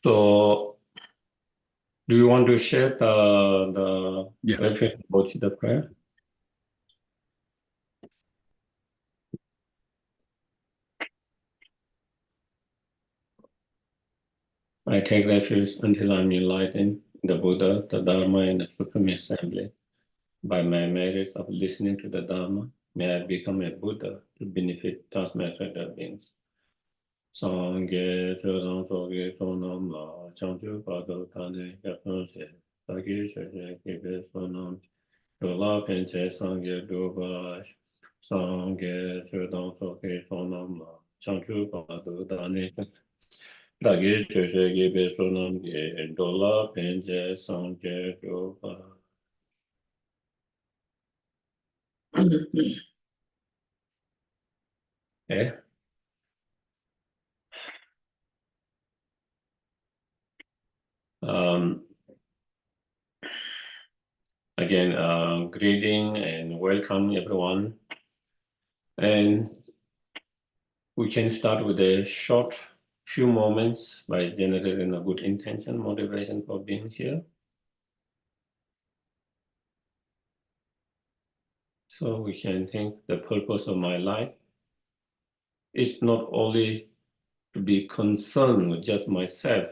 So, do you want to share the Yeah. reflection about the prayer? I take refuge until I'm enlightened, the Buddha, the Dharma, and the Supreme Assembly. By my merits of listening to the Dharma, may I become a Buddha to benefit transmaterial beings. Sangye chodang soge sonam la changchu pado tane yapon se sagi shoshe kebe sonam dola penche sangye dobalash Sangye chodang soge sonam la changchu pado tane sagi shoshe kebe sonam ge dola penche sangye dobalash. Eh? Um, Again, greeting and welcome everyone. And we can start with a short few moments by generating a good intention, motivation for being here. So we can think the purpose of my life is not only to be concerned with just myself,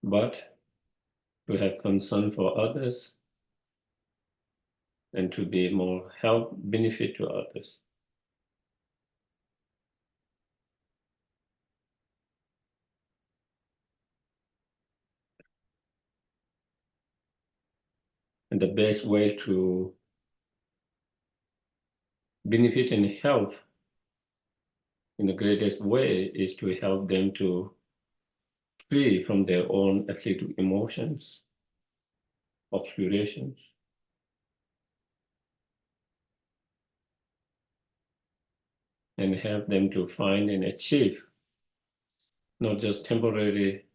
but to have concern for others and to be more help, benefit to others. And the best way to benefit and help in the greatest way is to help them to free from their own afflictive emotions, obscurations, and help them to find and achieve not just temporary,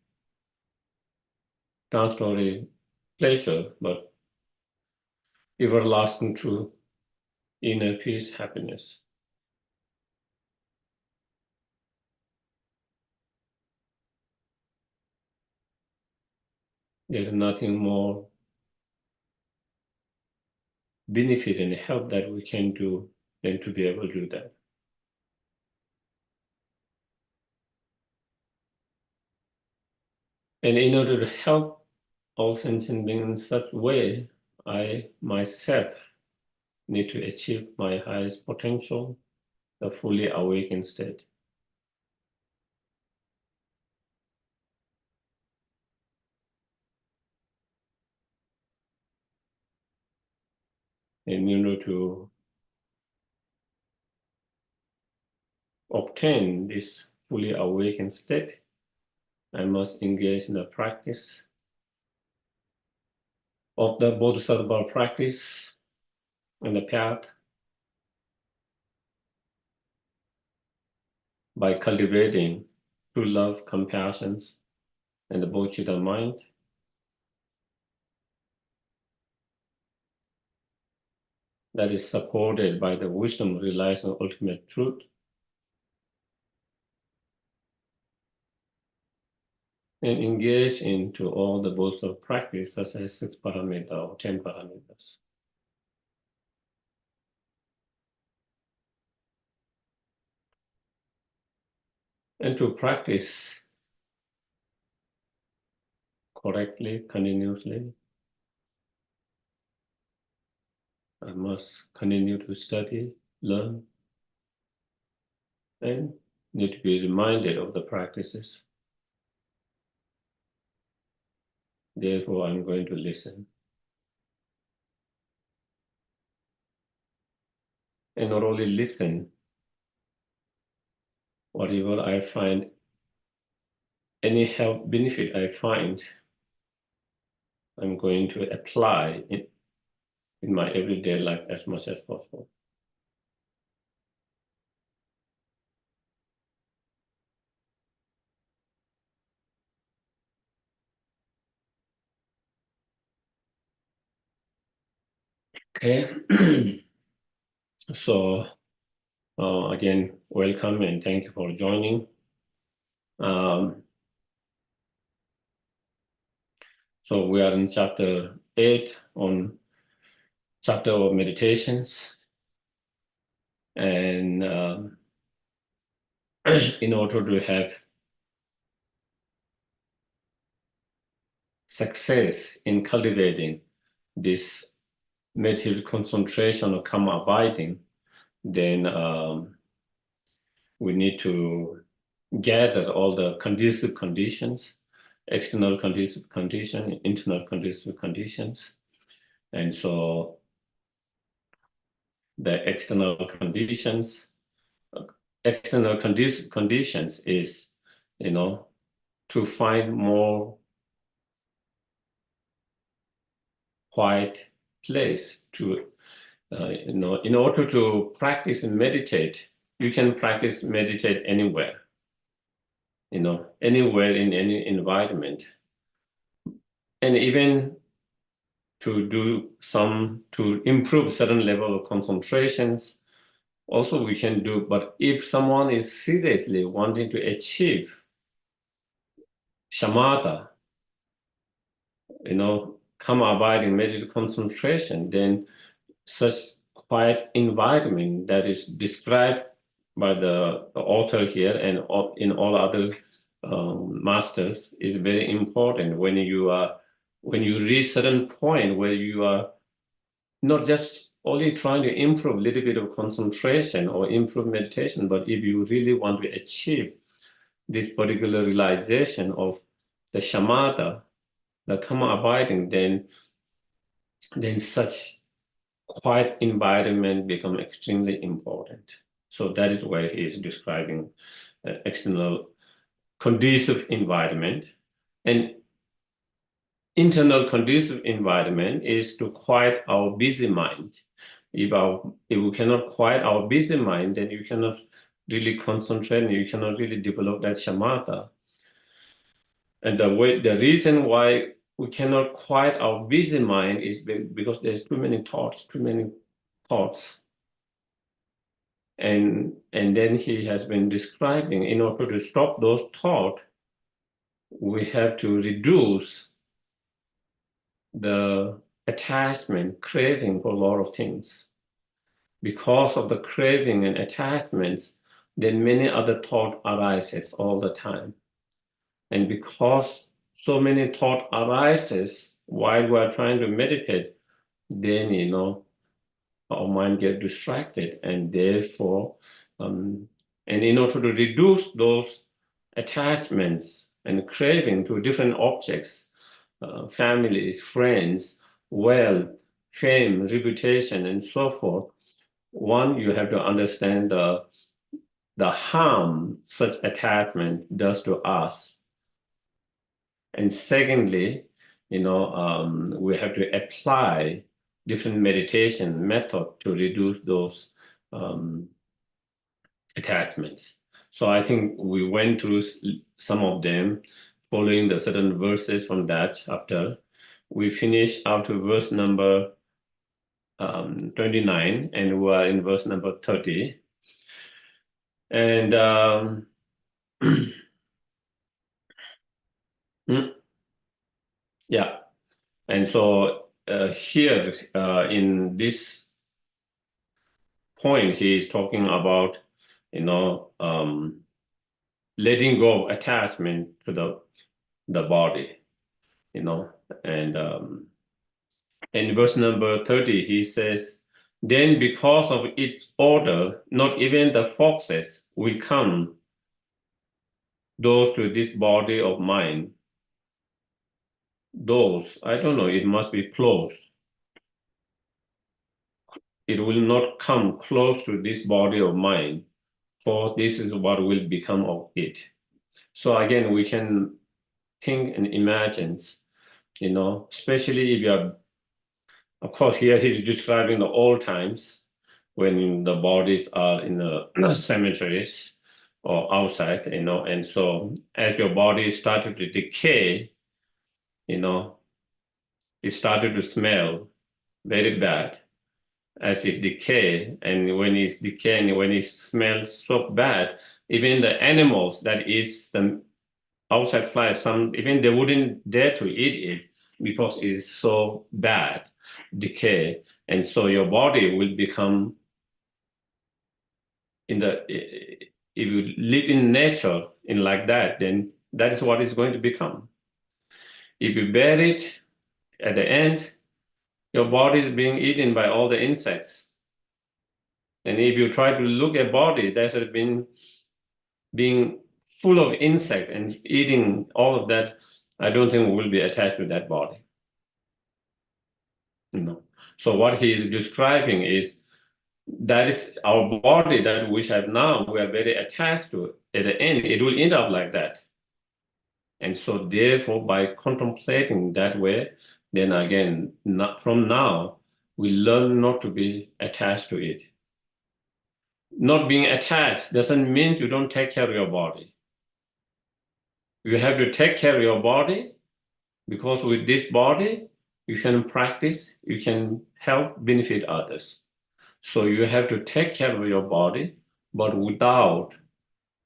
transitory pleasure, but everlasting true inner peace, happiness. There's nothing more benefit and help that we can do than to be able to do that. And in order to help all sentient beings in such way, I myself need to achieve my highest potential, the fully awakened state. And in order to obtain this fully awakened state, I must engage in the practice of the bodhisattva practice and the path by cultivating true love, compassion, and the bodhicitta mind. That is supported by the wisdom relies on ultimate truth. And engage into all the bodhisattva practice such as 6 parameters or 10 parameters. And to practice correctly, continuously, I must continue to study, learn, and need to be reminded of the practices. Therefore, I'm going to listen. And not only listen, whatever I find, any help benefit I find, I'm going to apply it in my everyday life as much as possible. Okay. So again, welcome and thank you for joining. So we are in chapter 8 on chapter of meditations. And in order to have success in cultivating this meditative concentration or calm abiding, then we need to gather all the conducive conditions, external conducive condition, internal conducive conditions. And so the external conditions is, to find more quiet place to, in order to practice and meditate, you can practice meditate anywhere, anywhere in any environment. And even to improve certain level of concentrations, also we can do, but if someone is seriously wanting to achieve shamatha, calm abiding meditative concentration, then such quiet environment that is described by the author here and in all other masters is very important when you reach certain point where you are not just only trying to improve a little bit of concentration or improve meditation, but if you really want to achieve this particular realization of the shamatha, the karma abiding, then such quiet environment become extremely important. So that is where he is describing external conducive environment. And internal conducive environment is to quiet our busy mind. If we cannot quiet our busy mind, then you cannot really concentrate, and you cannot really develop that shamatha. And the reason why we cannot quiet our busy mind is because there's too many thoughts. And then he has been describing, in order to stop those thoughts, we have to reduce the attachment, craving for a lot of things. Because of the craving and attachments, then many other thoughts arises all the time. And because so many thoughts arises while we are trying to meditate, then our mind get distracted, and therefore, and in order to reduce those attachments and craving to different objects, families, friends, wealth, fame, reputation, and so forth, one, you have to understand the harm such attachment does to us. And secondly, we have to apply different meditation method to reduce those attachments. So I think we went through some of them, following the certain verses from that chapter. We finished up to verse number 29, and we are in verse number 30. And yeah, and so here in this point, he is talking about, letting go of attachment to the body, and in verse number 30, he says, then because of its order, not even the foxes will come those to this body of mine. Those, I don't know, it must be close. It will not come close to this body of mine, for this is what will become of it. So again, we can think and imagine, especially if you are, of course, here he's describing the old times when the bodies are in the cemeteries or outside, and so as your body started to decay, it started to smell very bad. as it decay, and when it's decaying, when it smells so bad, even the animals that eat the outside flies, some even they wouldn't dare to eat it because it's so bad, decay. And so your body will become if you live in nature in like that, then that is what it's going to become. If you bury it at the end, your body is being eaten by all the insects. And if you try to look at body that has been being full of insect and eating all of that, I don't think we will be attached to that body. No. So what he is describing is that is our body that we have now, we are very attached to. At the end, it will end up like that. And so therefore, by contemplating that way, then again, from now, we learn not to be attached to it. Not being attached doesn't mean you don't take care of your body. You have to take care of your body because with this body, you can practice, you can help benefit others. So you have to take care of your body, but without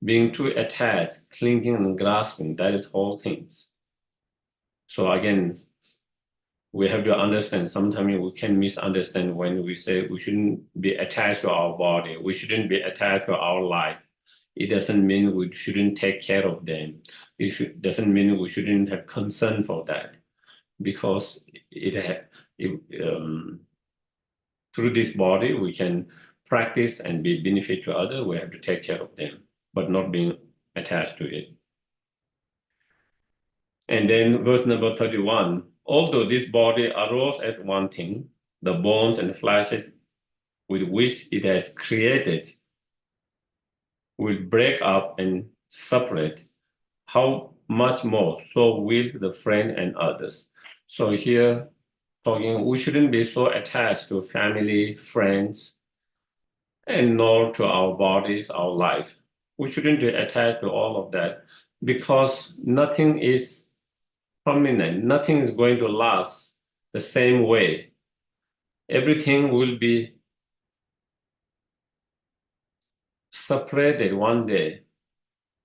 being too attached, clinging and grasping. That is all things. So again, we have to understand, sometimes we can misunderstand when we say we shouldn't be attached to our body, we shouldn't be attached to our life. It doesn't mean we shouldn't take care of them. Doesn't mean we shouldn't have concern for that, because through this body we can practice and be benefit to others. We have to take care of them, but not being attached to it. And then verse number 31, although this body arose at one thing, the bones and fleshes with which it has created will break up and separate. How much more so will the friend and others? So here, talking, we shouldn't be so attached to family, friends, and nor to our bodies, our life. We shouldn't be attached to all of that, because nothing is permanent. Nothing is going to last the same way. Everything will be separated one day.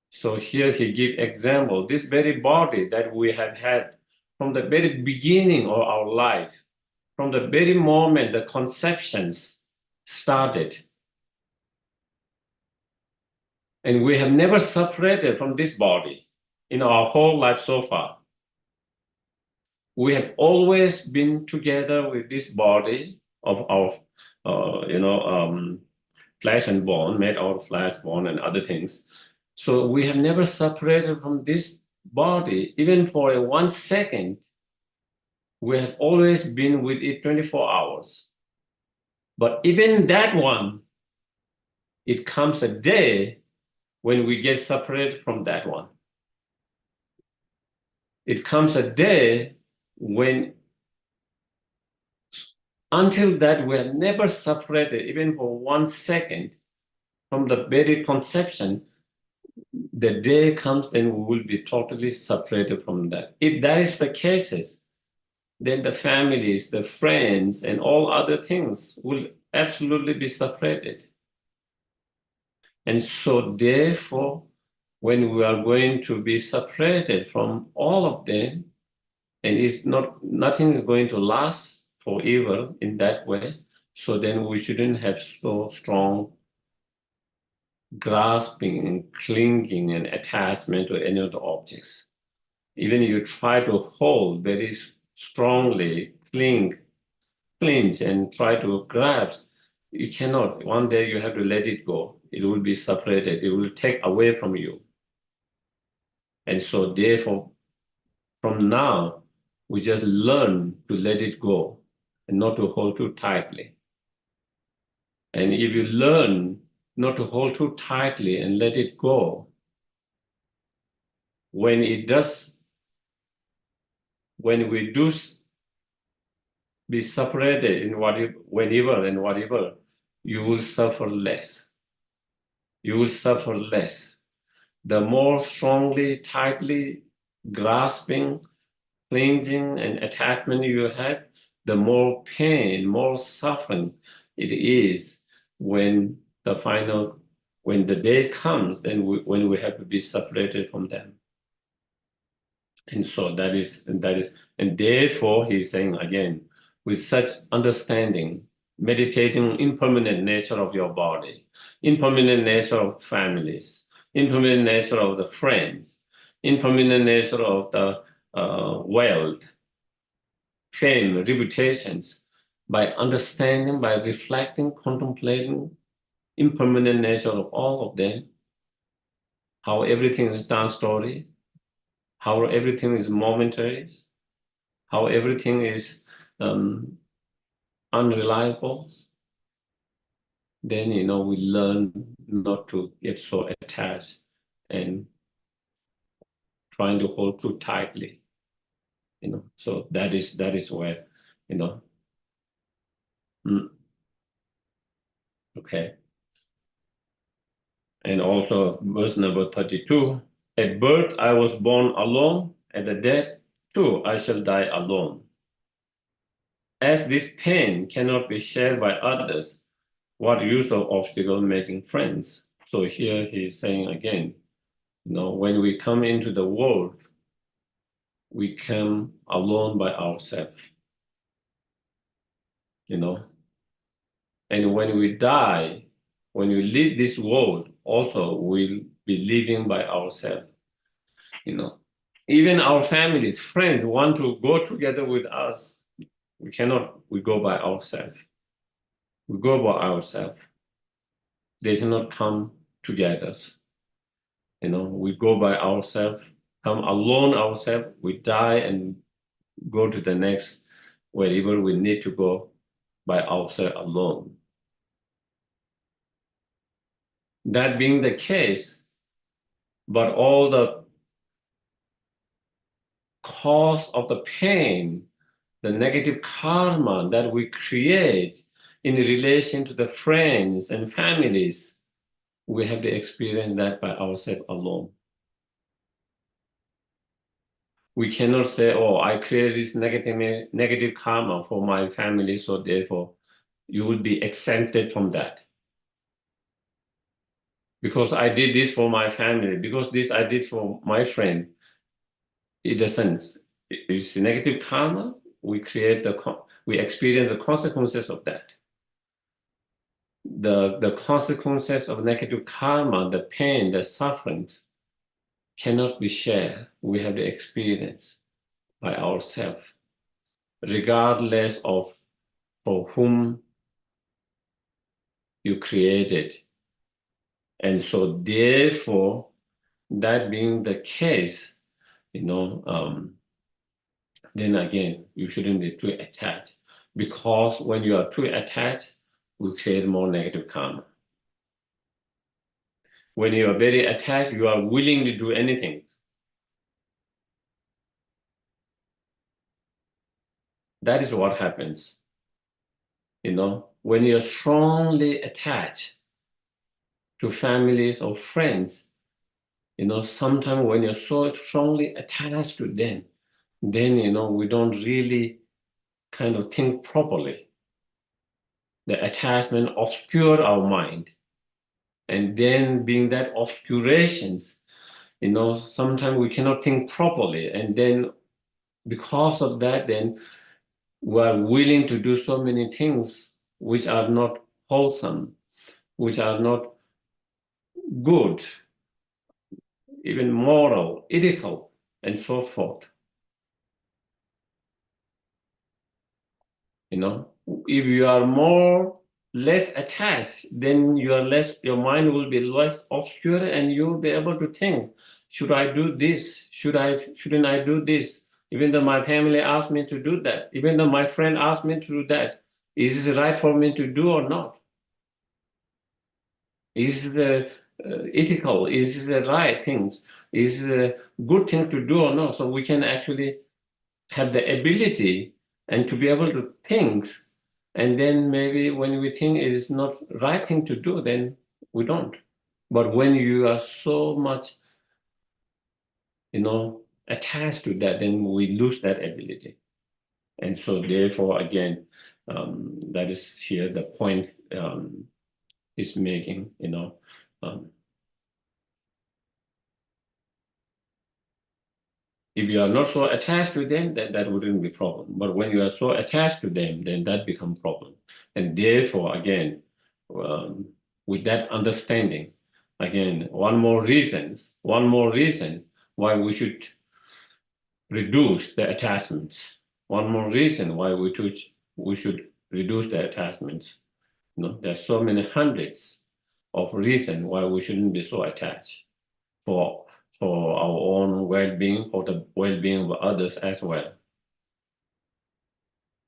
So here he gives example, this very body that we have had from the very beginning of our life, from the very moment the conceptions started. And we have never separated from this body in our whole life so far. We have always been together with this body of our, flesh and bone, made out of flesh, bone, and other things. So we have never separated from this body, even for 1 second. We have always been with it 24 hours. But even that one, it comes a day when we get separated from that one. It comes a day when, until that, we have never separated, even for 1 second, from the very conception. The day comes and we will be totally separated from that. If that is the case, then the families, the friends, and all other things will absolutely be separated. And so therefore, when we are going to be separated from all of them, and nothing is going to last forever in that way, so then we shouldn't have so strong grasping and clinging and attachment to any of the objects. Even if you try to hold very strongly, clinch and try to grasp, you cannot. One day you have to let it go. It will be separated. It will take away from you. And so therefore, from now, we just learn to let it go and not to hold too tightly. And if you learn not to hold too tightly and let it go, when we do be separated in whenever and whatever, you will suffer less. You will suffer less. The more strongly, tightly grasping, clinging, and attachment you have, the more pain, more suffering it is when when the day comes, then when we have to be separated from them. And so and therefore he's saying again, with such understanding, meditating impermanent nature of your body, impermanent nature of families, impermanent nature of the friends, impermanent nature of the wealth, fame, reputations, by understanding, by reflecting, contemplating impermanent nature of all of them, how everything is done story, how everything is momentary, how everything is unreliable, then we learn not to get so attached and trying to hold too tightly. So that is where okay. And also verse number 32, at birth I was born alone, at the death too I shall die alone. As this pain cannot be shared by others, what use of obstacle making friends? So here he's saying again, when we come into the world, we come alone by ourselves, and when we die, when we leave this world, also we'll be living by ourselves. Even our families, friends want to go together with us. We cannot, we go by ourselves. We go by ourselves. They cannot come together. We go by ourselves, come alone ourselves, we die and go to the next, wherever we need to go by ourselves alone. That being the case, but all the cause of the pain, the negative karma that we create in relation to the friends and families, we have to experience that by ourselves alone. We cannot say, oh, I created this negative karma for my family, so therefore you will be exempted from that. Because I did this for my family, because this I did for my friend. It doesn't. It's negative karma. We experience the consequences of that. The consequences of negative karma, the pain, the sufferings, cannot be shared. We have to experience by ourselves, regardless of for whom you created. And so therefore, that being the case, then again, you shouldn't be too attached, because when you are too attached, we create more negative karma. When you are very attached, you are willing to do anything. That is what happens. When you're strongly attached to families or friends, sometimes when you're so strongly attached to them, then, we don't really kind of think properly. The attachment obscures our mind. And then being that obscurations, sometimes we cannot think properly. And then because of that, then we are willing to do so many things which are not wholesome, which are not good, even moral, ethical, and so forth. If you are less attached, then your mind will be less obscure, and you'll be able to think, should I do this? Shouldn't I do this? Even though my family asked me to do that, even though my friend asked me to do that, is it right for me to do or not? Is it ethical? Is it the right things? Is it a good thing to do or not? So we can actually have the ability and to be able to think, and then maybe when we think it is not right thing to do, then we don't. But when you are so much, attached to that, then we lose that ability. And so therefore, again, that is here the point is making, if you are not so attached to them, then that wouldn't be a problem. But when you are so attached to them, then that becomes a problem. And therefore, again, um, with that understanding, again, one more reason why we should reduce the attachments. One more reason why we should reduce the attachments. There's so many hundreds of reasons why we shouldn't be so attached for our own well-being, for the well-being of others as well.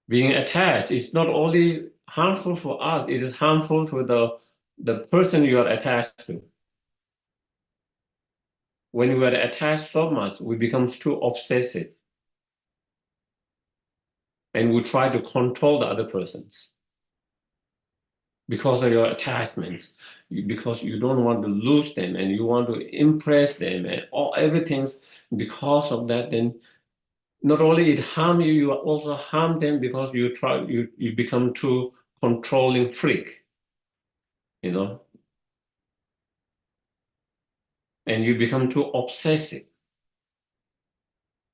Being attached is not only harmful for us, it is harmful to the person you are attached to. When we are attached so much, we become too obsessive and we try to control the other persons because of your attachments, because you don't want to lose them and you want to impress them and everything's because of that, then not only it harm you, you also harm them because you become too controlling freak, and you become too obsessive.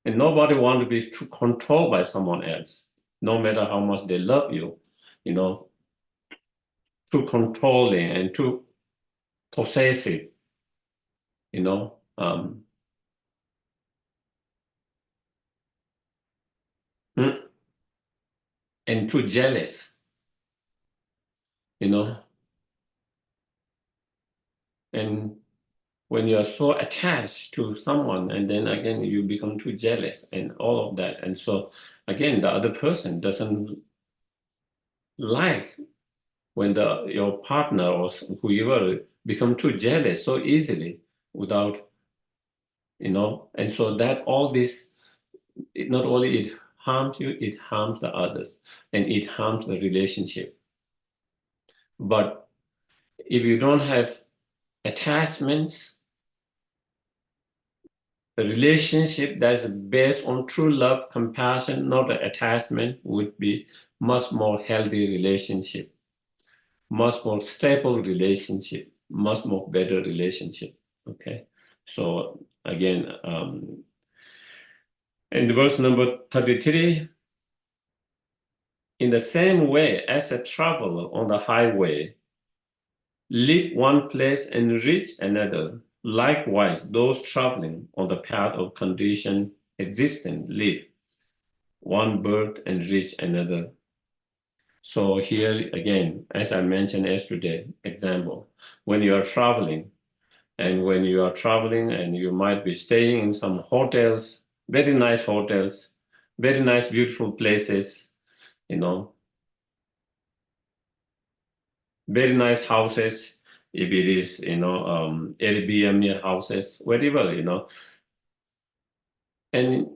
And nobody wants to be too controlled by someone else, no matter how much they love you, too controlling and too possessive, you know. And too jealous, you know. And when you are so attached to someone, and then again you become too jealous and all of that. And so again, the other person doesn't like when your partner or whoever become too jealous so easily without, and so that all this, not only it harms you, it harms the others and it harms the relationship. But if you don't have attachments, the relationship that is based on true love, compassion, not attachment, would be much more healthy relationship, much more stable relationship, much more better relationship. Okay, so again, in verse number 33, in the same way as a traveler on the highway leave one place and reach another, likewise those traveling on the path of conditioned existence leave one birth and reach another. So here again, as I mentioned yesterday, example, when you are traveling and you might be staying in some hotels, very nice, beautiful places, very nice houses, if it is, Airbnb houses, whatever, and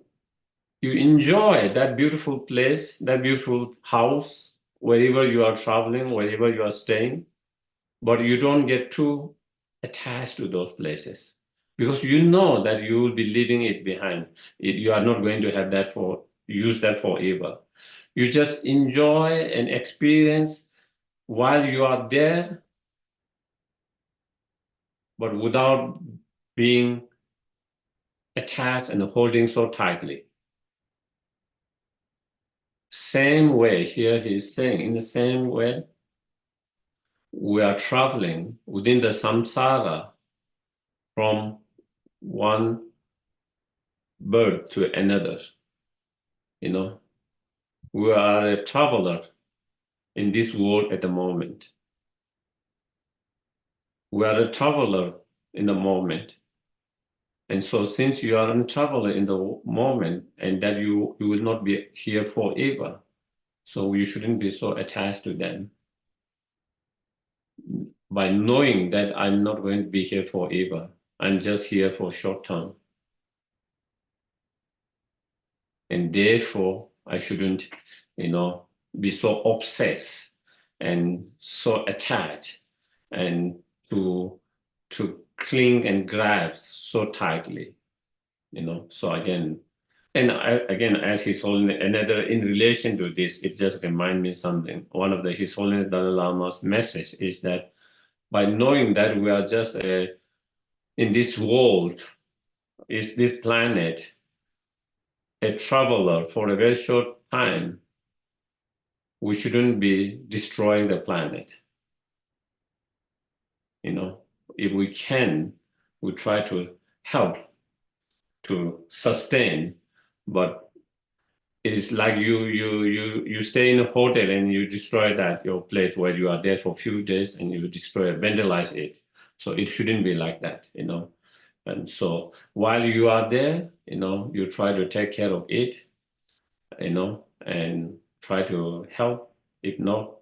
you enjoy that beautiful place, that beautiful house, wherever you are traveling, wherever you are staying, but you don't get too attached to those places because you know that you will be leaving it behind. You are not going to have use that forever. You just enjoy and experience while you are there, but without being attached and holding so tightly. Same way here he's saying, in the same way, we are traveling within the samsara from one birth to another. We are a traveler in this world at the moment. We are a traveler in the moment. And so since you are a traveler in the moment and that you will not be here forever, so you shouldn't be so attached to them. By knowing that I'm not going to be here forever, I'm just here for short term. And therefore, I shouldn't, be so obsessed and so attached and to cling and grasp so tightly, So again, And again, as His Holiness, another in relation to this, it just reminds me something. One of the His Holiness Dalai Lama's message is that by knowing that we are just in this world, is this planet, a traveler for a very short time, we shouldn't be destroying the planet. If we can, we try to help to sustain, but it is like you stay in a hotel and you destroy your place where you are there for a few days and you destroy it, vandalize it. So it shouldn't be like that. And so while you are there, you try to take care of it, and try to help. If not,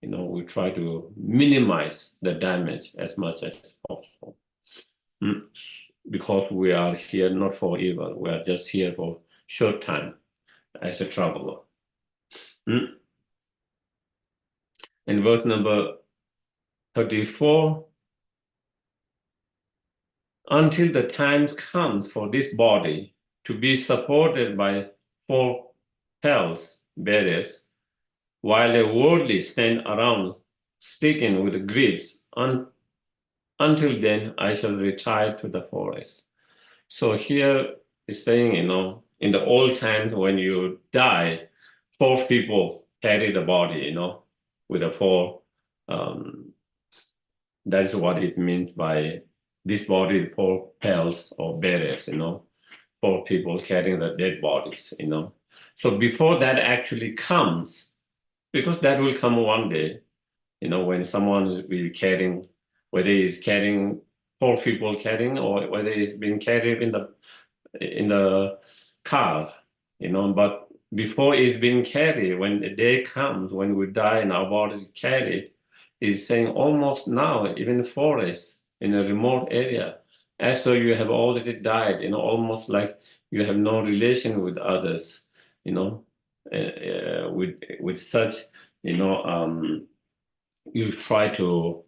we try to minimize the damage as much as possible. Because we are here not for evil, we are just here for short time as a traveler. In verse number 34, until the times comes for this body to be supported by four hells bearers, while the worldly stand around sticking with griefs, until then I shall retire to the forest. So here is saying, in the old times when you die, four people carry the body, with the four. That is what it means by this body, four pals or bearers, four people carrying the dead bodies, So before that actually comes, because that will come one day, when someone will be carrying, whether he's carrying four people carrying or whether he's being carried in the car, but before it's being carried, when the day comes, when we die and our body is carried, is saying almost now, even forests in a remote area, as though you have already died, almost like you have no relation with others, with such, you try to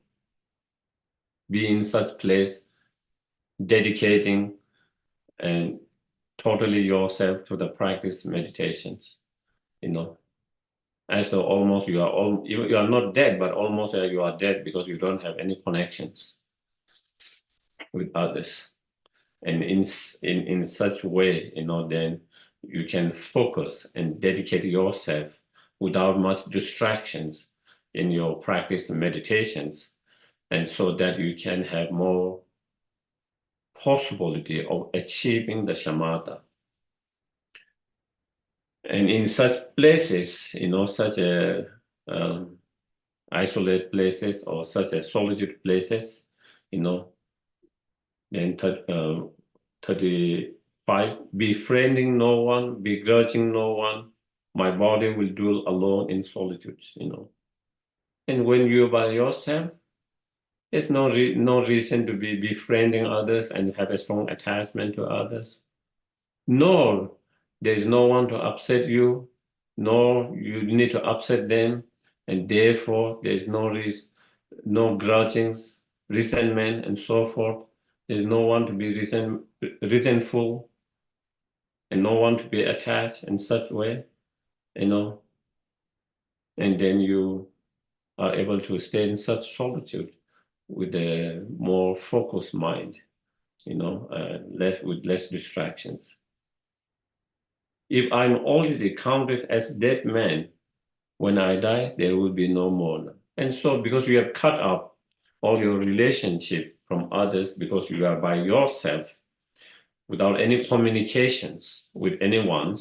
be in such place, dedicating and totally yourself to the practice meditations, as though almost you are not dead, but almost you are dead because you don't have any connections with others. And in such way, then you can focus and dedicate yourself without much distractions in your practice and meditations, and so that you can have more possibility of achieving the shamatha. And in such places, such a isolated places or such a solitude places, then 35, befriending no one, begrudging no one, my body will dwell alone in solitude, And when you're by yourself, there's no reason to be befriending others and have a strong attachment to others. Nor there's no one to upset you, nor you need to upset them, and therefore there's no grudgings, resentment, and so forth. There's no one to be resentful, and no one to be attached in such way, and then you are able to stay in such solitude with a more focused mind, with less distractions. If I'm already counted as dead man, when I die, there will be no more. And so because you have cut up all your relationship from others, because you are by yourself, without any communications with anyone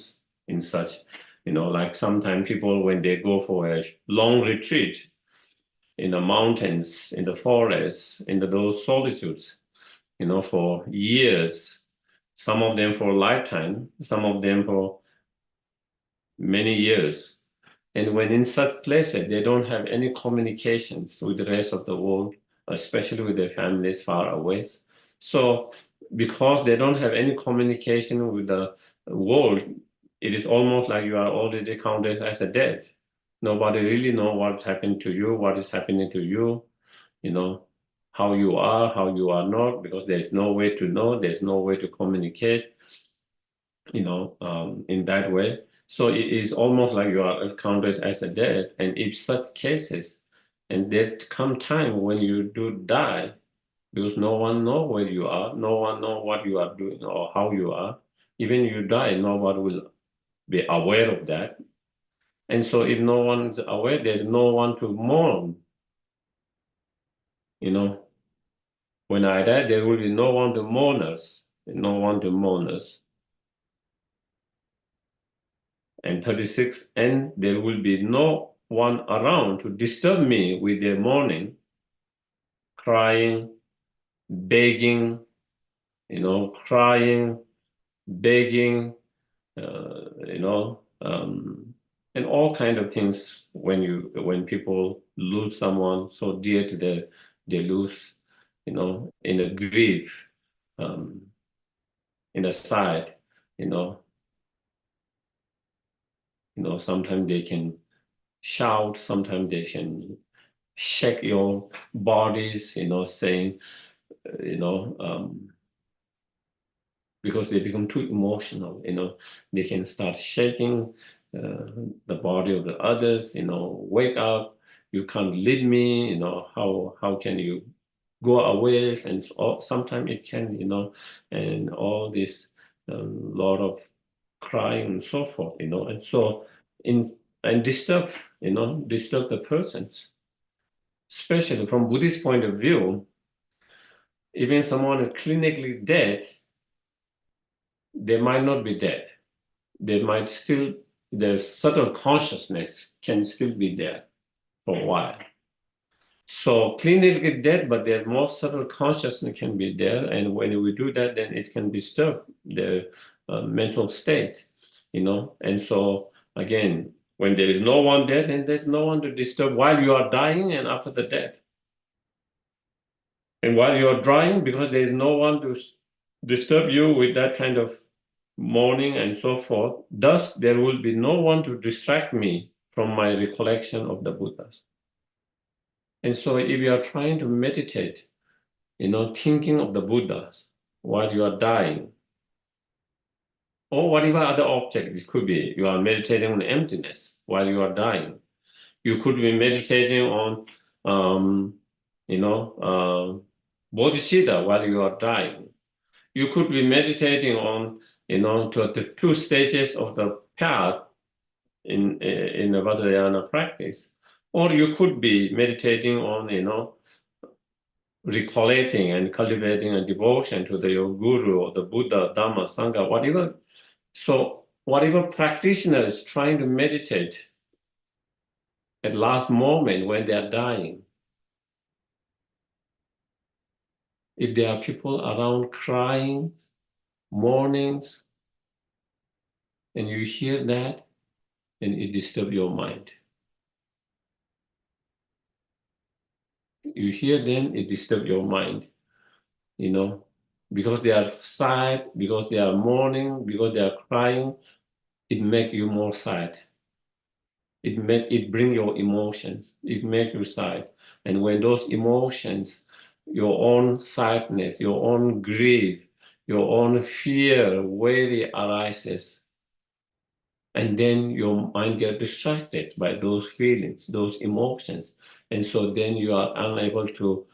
in such, like sometimes people, when they go for a long retreat in the mountains, in the forests, in those solitudes, for years, some of them for a lifetime, some of them for many years. And when in such places, they don't have any communications with the rest of the world, especially with their families far away. So because they don't have any communication with the world, it is almost like you are already counted as a dead. Nobody really knows what's happened to you, what is happening to you, how you are not, because there's no way to know, there's no way to communicate. in that way. So it is almost like you are counted as a dead. And if such cases, and there come time when you do die, because no one know where you are, no one know what you are doing or how you are. Even you die, nobody will be aware of that. And so if no one is aware, there's no one to mourn. You know, when I die, there will be no one to mourn us, no one to mourn us. And 36, and there will be no one around to disturb me with their mourning, crying, begging, crying, begging, and all kind of things when people lose someone so dear to them, they lose, in a grief, um, in a side, you know, sometimes they can shout, sometimes they can shake your bodies, saying, you know, um, because they become too emotional, they can start shaking the body of the others, wake up, you can't lead me, how can you go away? And so, sometimes it can, and all this lot of crying and so forth, and so in and disturb the persons, especially from Buddhist point of view. Even someone is clinically dead, they might not be dead. They might still, their subtle consciousness can still be there for a while. So clinically dead, but their more subtle consciousness can be there. And when we do that, then it can disturb their mental state, And so again, when there is no one there, then there's no one to disturb while you are dying and after the death. And while you're dying, because there is no one to disturb you with that kind of mourning and so forth, thus there will be no one to distract me from my recollection of the Buddhas. And so if you are trying to meditate, thinking of the Buddhas while you are dying, or whatever other object it could be, you are meditating on emptiness while you are dying. You could be meditating on, bodhisattva while you are dying. You could be meditating on, to the two stages of the path in the Vajrayana practice, or you could be meditating on, recollecting and cultivating a devotion to your guru or the Buddha, Dhamma, Sangha, whatever. So whatever practitioner is trying to meditate at last moment when they are dying, if there are people around crying, mourning, and you hear that, then it disturbs your mind. You hear them, it disturbs your mind, because they are sad, because they are mourning, because they are crying, it makes you more sad. It bring your emotions, it make you sad. And when those emotions, your own sadness, your own grief, your own fear, worry arises, and then your mind gets distracted by those feelings, those emotions. And so then you are unable to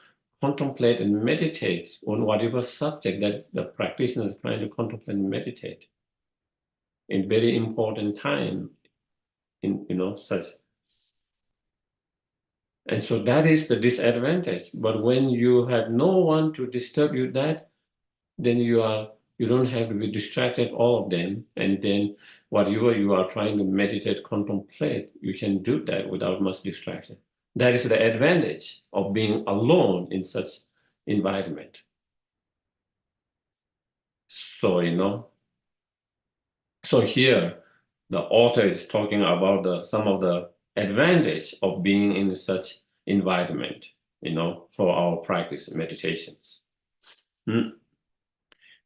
contemplate and meditate on whatever subject that the practitioner is trying to contemplate and meditate in very important time in such. And so that is the disadvantage. But when you have no one to disturb you, then you don't have to be distracted, all of them. And then whatever you are trying to meditate, contemplate, you can do that without much distraction. That is the advantage of being alone in such environment. So, so here the author is talking about some of the advantage of being in such environment, for our practice meditations.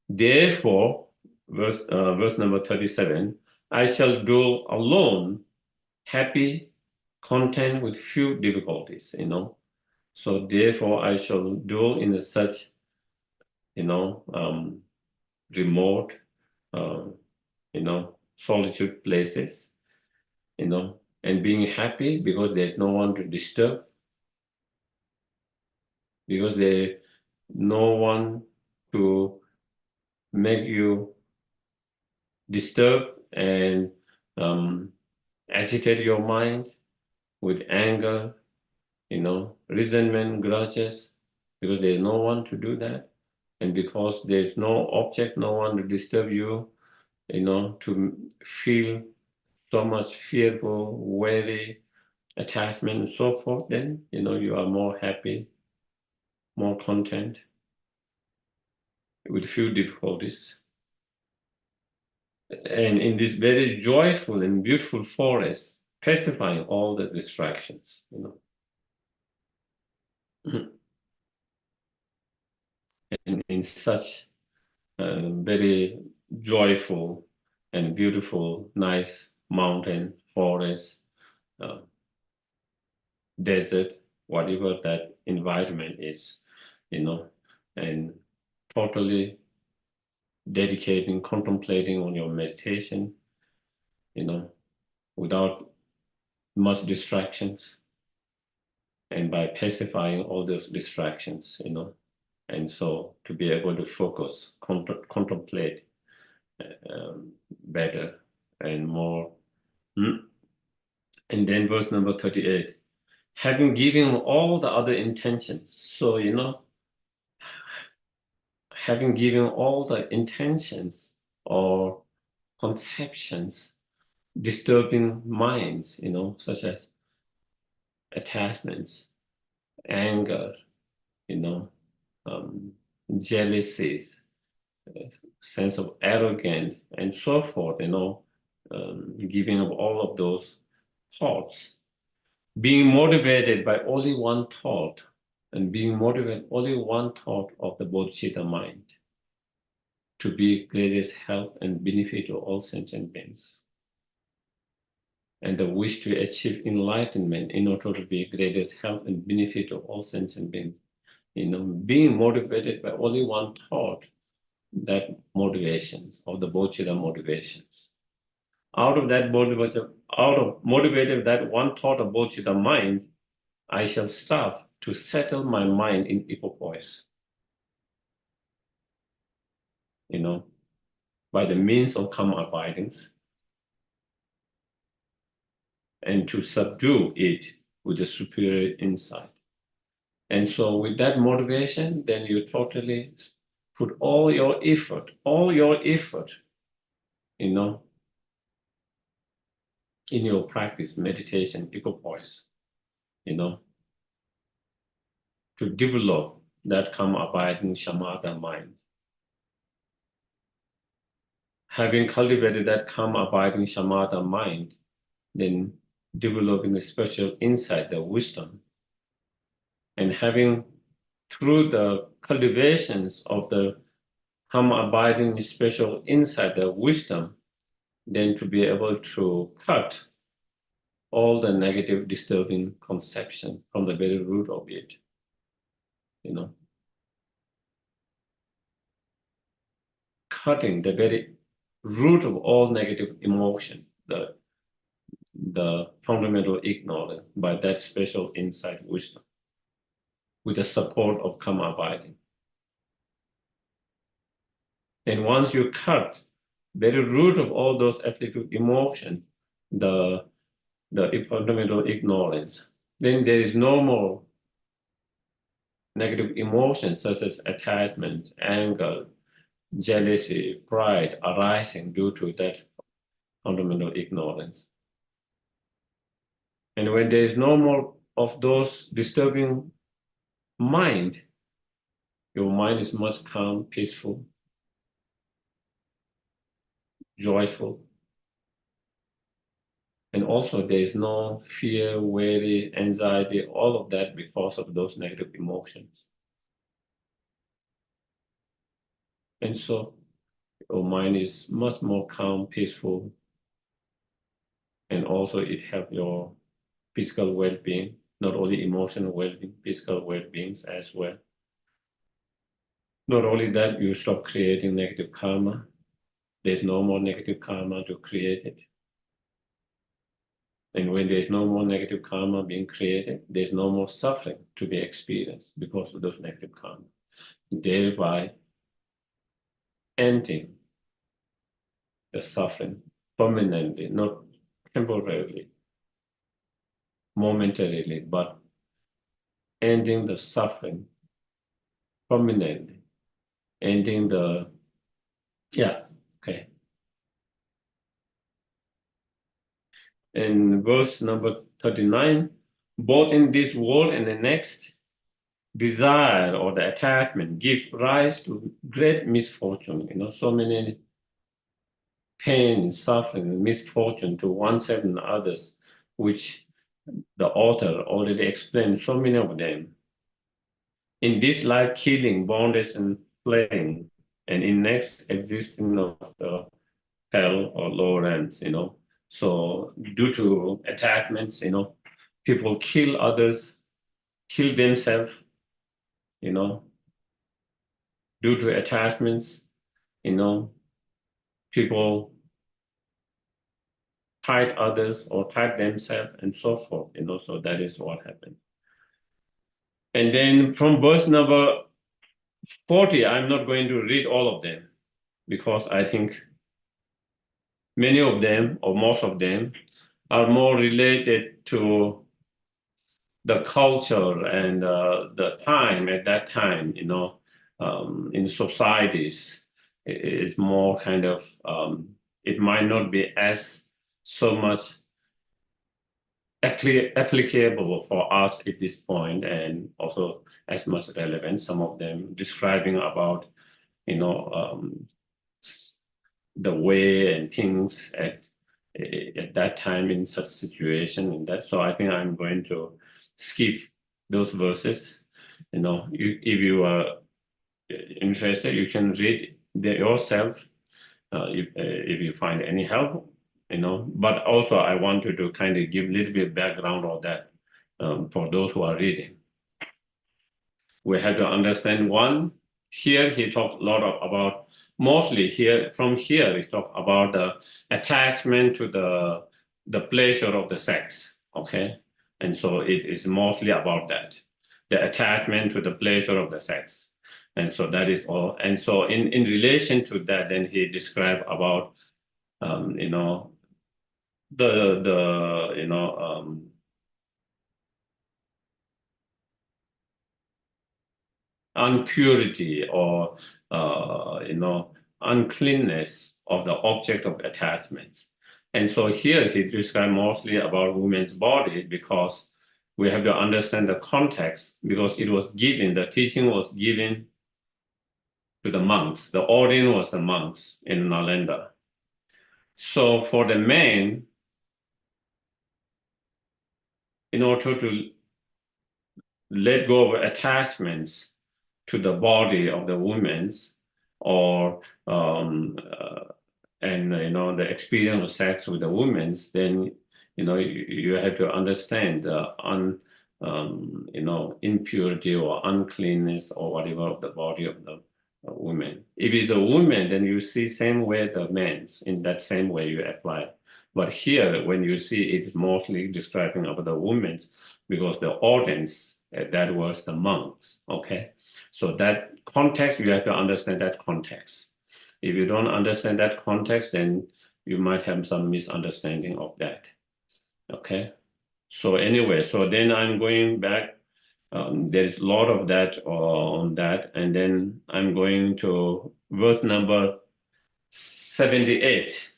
Therefore, verse number 37, I shall dwell alone, happy, content with few difficulties, So therefore, I shall dwell in such, remote, solitude places, and being happy because there's no one to disturb, because there's no one to make you disturb and agitate your mind with anger, resentment, grudges, because there's no one to do that. And because there's no object, no one to disturb you, to feel so much fearful, worry, attachment, and so forth, then, you are more happy, more content, with few difficulties. And in this very joyful and beautiful forest, pacifying all the distractions, and in such very joyful and beautiful, nice mountain, forest, uh, desert, whatever that environment is, and totally dedicating, contemplating on your meditation, without much distractions, and by pacifying all those distractions, and so to be able to focus, contemplate better and more. And then verse number 38, having given all the other intentions. So, having given all the intentions or conceptions, disturbing minds, such as attachments, anger, jealousies, sense of arrogance, and so forth, giving up all of those thoughts, being motivated by only one thought, and being motivated only one thought of the bodhisattva mind, to be greatest help and benefit to all sentient beings. And the wish to achieve enlightenment in order to be greatest help and benefit to all sentient beings. Being motivated by only one thought, that motivations, or the bodhisattva motivations. Out of motivated that one thought of bodhisattva mind, I shall start to settle my mind in equipoise. By the means of karma abidings, and to subdue it with a superior insight. And so with that motivation, then you totally put all your effort, in your practice, meditation, equipoise, to develop that karma abiding shamatha mind. Having cultivated that karma abiding shamatha mind, then developing a special insight, the wisdom, and having, through the cultivations of the karma abiding special insight, the wisdom, then to be able to cut all the negative disturbing conception from the very root of it, cutting the very root of all negative emotion, the fundamental ignorance, by that special insight wisdom, with the support of karma abiding. Then once you cut the very root of all those afflictive emotions, the fundamental ignorance, then there is no more negative emotions such as attachment, anger, jealousy, pride arising due to that fundamental ignorance. And when there is no more of those disturbing mind, your mind is much calm, peaceful, joyful. And also there is no fear, worry, anxiety, all of that because of those negative emotions. And so your mind is much more calm, peaceful, and also it helps your physical well-being, not only emotional well-being, physical well-beings as well. Not only that, you stop creating negative karma, there's no more negative karma to create it. And when there's no more negative karma being created, there's no more suffering to be experienced because of those negative karma. Thereby ending the suffering permanently, not temporarily, momentarily, but ending the suffering permanently, ending the, yeah, okay. In verse number 39, both in this world and the next, desire or the attachment gives rise to great misfortune, so many pain, suffering, misfortune to oneself and others, which the author already explained so many of them. In this life, killing, bondage, and flaying, and in next existing of the hell or lower ends, So due to attachments, people kill others, kill themselves, you know, due to attachments, you know, people fight others or fight themselves and so forth, so that is what happened. And then from verse number 40, I'm not going to read all of them because I think many of them or most of them are more related to the culture and the time at that time, in societies. It's more kind of, it might not be as so much applicable for us at this point, and also as much relevant. Some of them describing about, the way and things at that time in such situation and that. So I think I'm going to skip those verses. If you are interested, you can read yourself if you find any help. But also I wanted to kind of give a little bit of background of that for those who are reading. We have to understand one, here he talked a lot about, mostly here, from here, he talked about the attachment to the pleasure of the sex, okay? And so it is mostly about that, the attachment to the pleasure of the sex. And so that is all. And so in relation to that, then he described about, the impurity or uncleanness of the object of attachments. And so here he described mostly about women's body because we have to understand the context, because it was given, the teaching was given to the monks. The audience was the monks in Nalanda. So for the men, in order to let go of attachments to the body of the women's, or and the experience of sex with the women's, then you have to understand the impurity or uncleanness or whatever of the body of the woman. If it's a woman, then you see same way the men's, in that same way you apply. But here, when you see, it's mostly describing about the women's, because the audience, that was the monks, okay? So that context, you have to understand that context. If you don't understand that context, then you might have some misunderstanding of that, okay? So anyway, so then I'm going back. There's a lot of that on that. And then I'm going to verse number 78.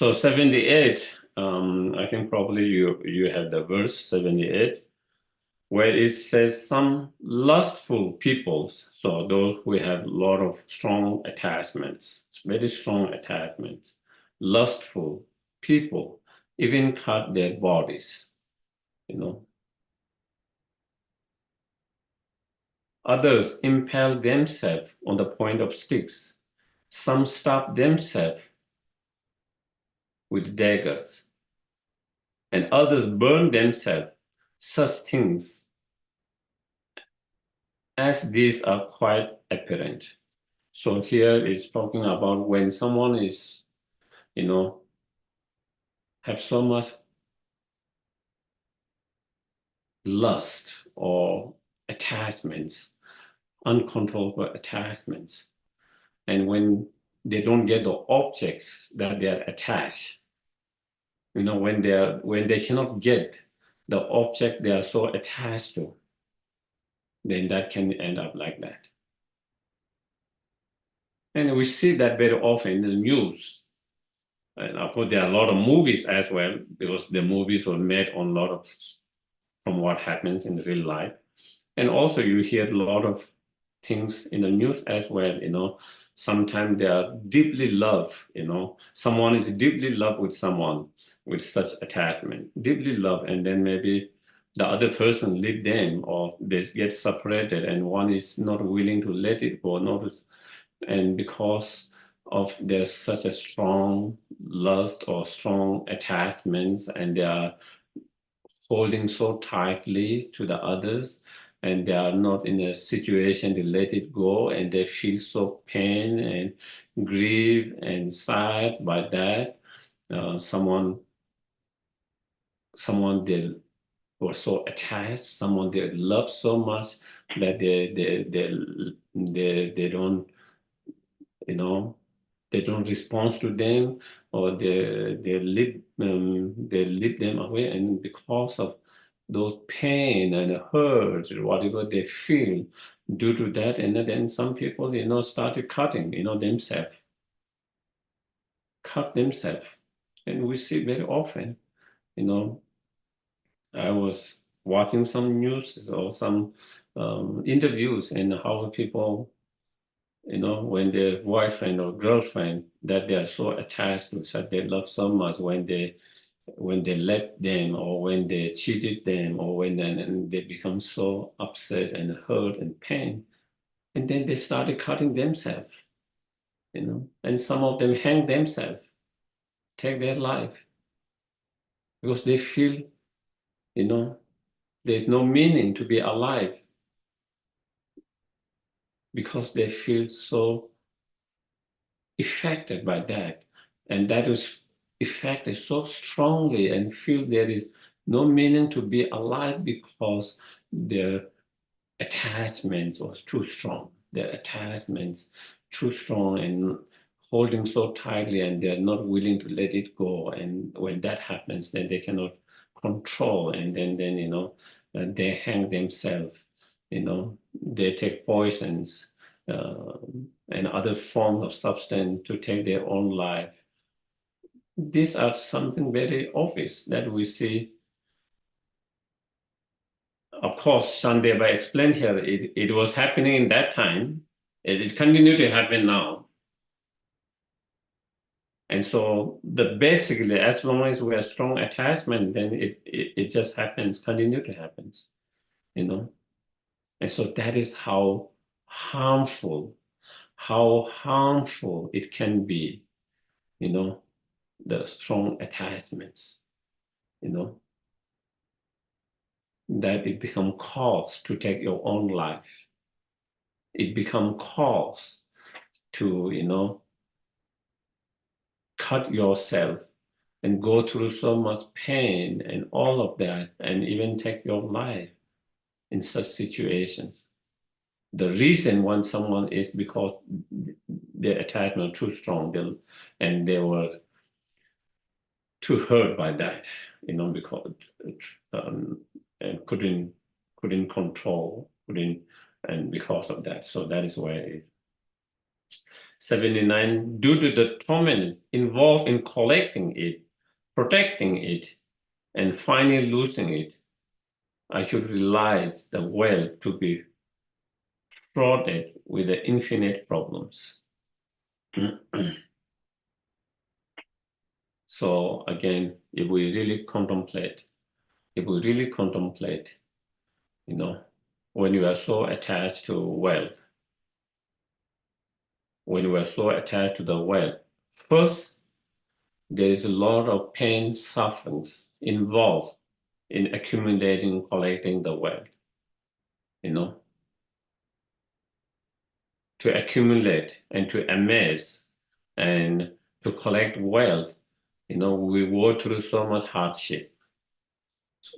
So 78, I think probably you have the verse 78, where it says some lustful peoples, so those who have a lot of strong attachments, very strong attachments, lustful people, even cut their bodies, you know. Others impale themselves on the point of sticks. Some stab themselves with daggers, and others burn themselves. Such things as these are quite apparent. So here is talking about when someone is, have so much lust or attachments, uncontrollable attachments, and when they don't get the objects that they are attached, when they cannot get the object they are so attached to, then that can end up like that. And we see that very often in the news. And of course, there are a lot of movies as well, because the movies were made on a lot of from what happens in real life. And also you hear a lot of things in the news as well. Sometimes they are deeply loved, someone is deeply loved with someone with such attachment, deeply loved, and then maybe the other person leave them or they get separated and one is not willing to let it go, and because of there's such a strong lust or strong attachments, and they are holding so tightly to the others, and they are not in a situation to let it go, and they feel so pain and grief and sad by that. Someone they were so attached, someone they love so much that they don't, you know, they don't respond to them, or they lead them away, and because of those pain and hurt, whatever they feel due to that, and then some people, started cutting, themselves, cut themselves, and we see very often, you know. I was watching some news or some interviews, and how people, when their boyfriend or girlfriend that they are so attached to, that they love so much, when they left them, or when they cheated them, or when and they become so upset and hurt and pain, and then they started cutting themselves, and some of them hang themselves, take their life, because they feel, there's no meaning to be alive, because they feel so affected by that, and that is affected so strongly, and feel there is no meaning to be alive, because their attachments was too strong. Their attachments too strong and holding so tightly, and they're not willing to let it go. And when that happens, then they cannot control, and then they hang themselves. They take poisons and other forms of substance to take their own life. These are something very obvious that we see. Of course, Shantideva explained here, it was happening in that time. It continues to happen now. And so basically, as long as we have strong attachment, then it just happens, continue to happen, And so that is how harmful it can be, the strong attachments, that it become cause to take your own life. It become cause to, cut yourself and go through so much pain and all of that, and even take your life in such situations. The reason when someone is because their attachment too strong, and they were too hurt by that, because and couldn't control, and because of that. So that is why 79, due to the torment involved in collecting it, protecting it, and finally losing it, I should realize the wealth to be fraughted with the infinite problems. So again, if we really contemplate, you know, when you are so attached to wealth, when you are so attached to the wealth, first, there is a lot of pain, sufferings involved in accumulating, collecting the wealth, to accumulate and to amass and to collect wealth, we go through so much hardship.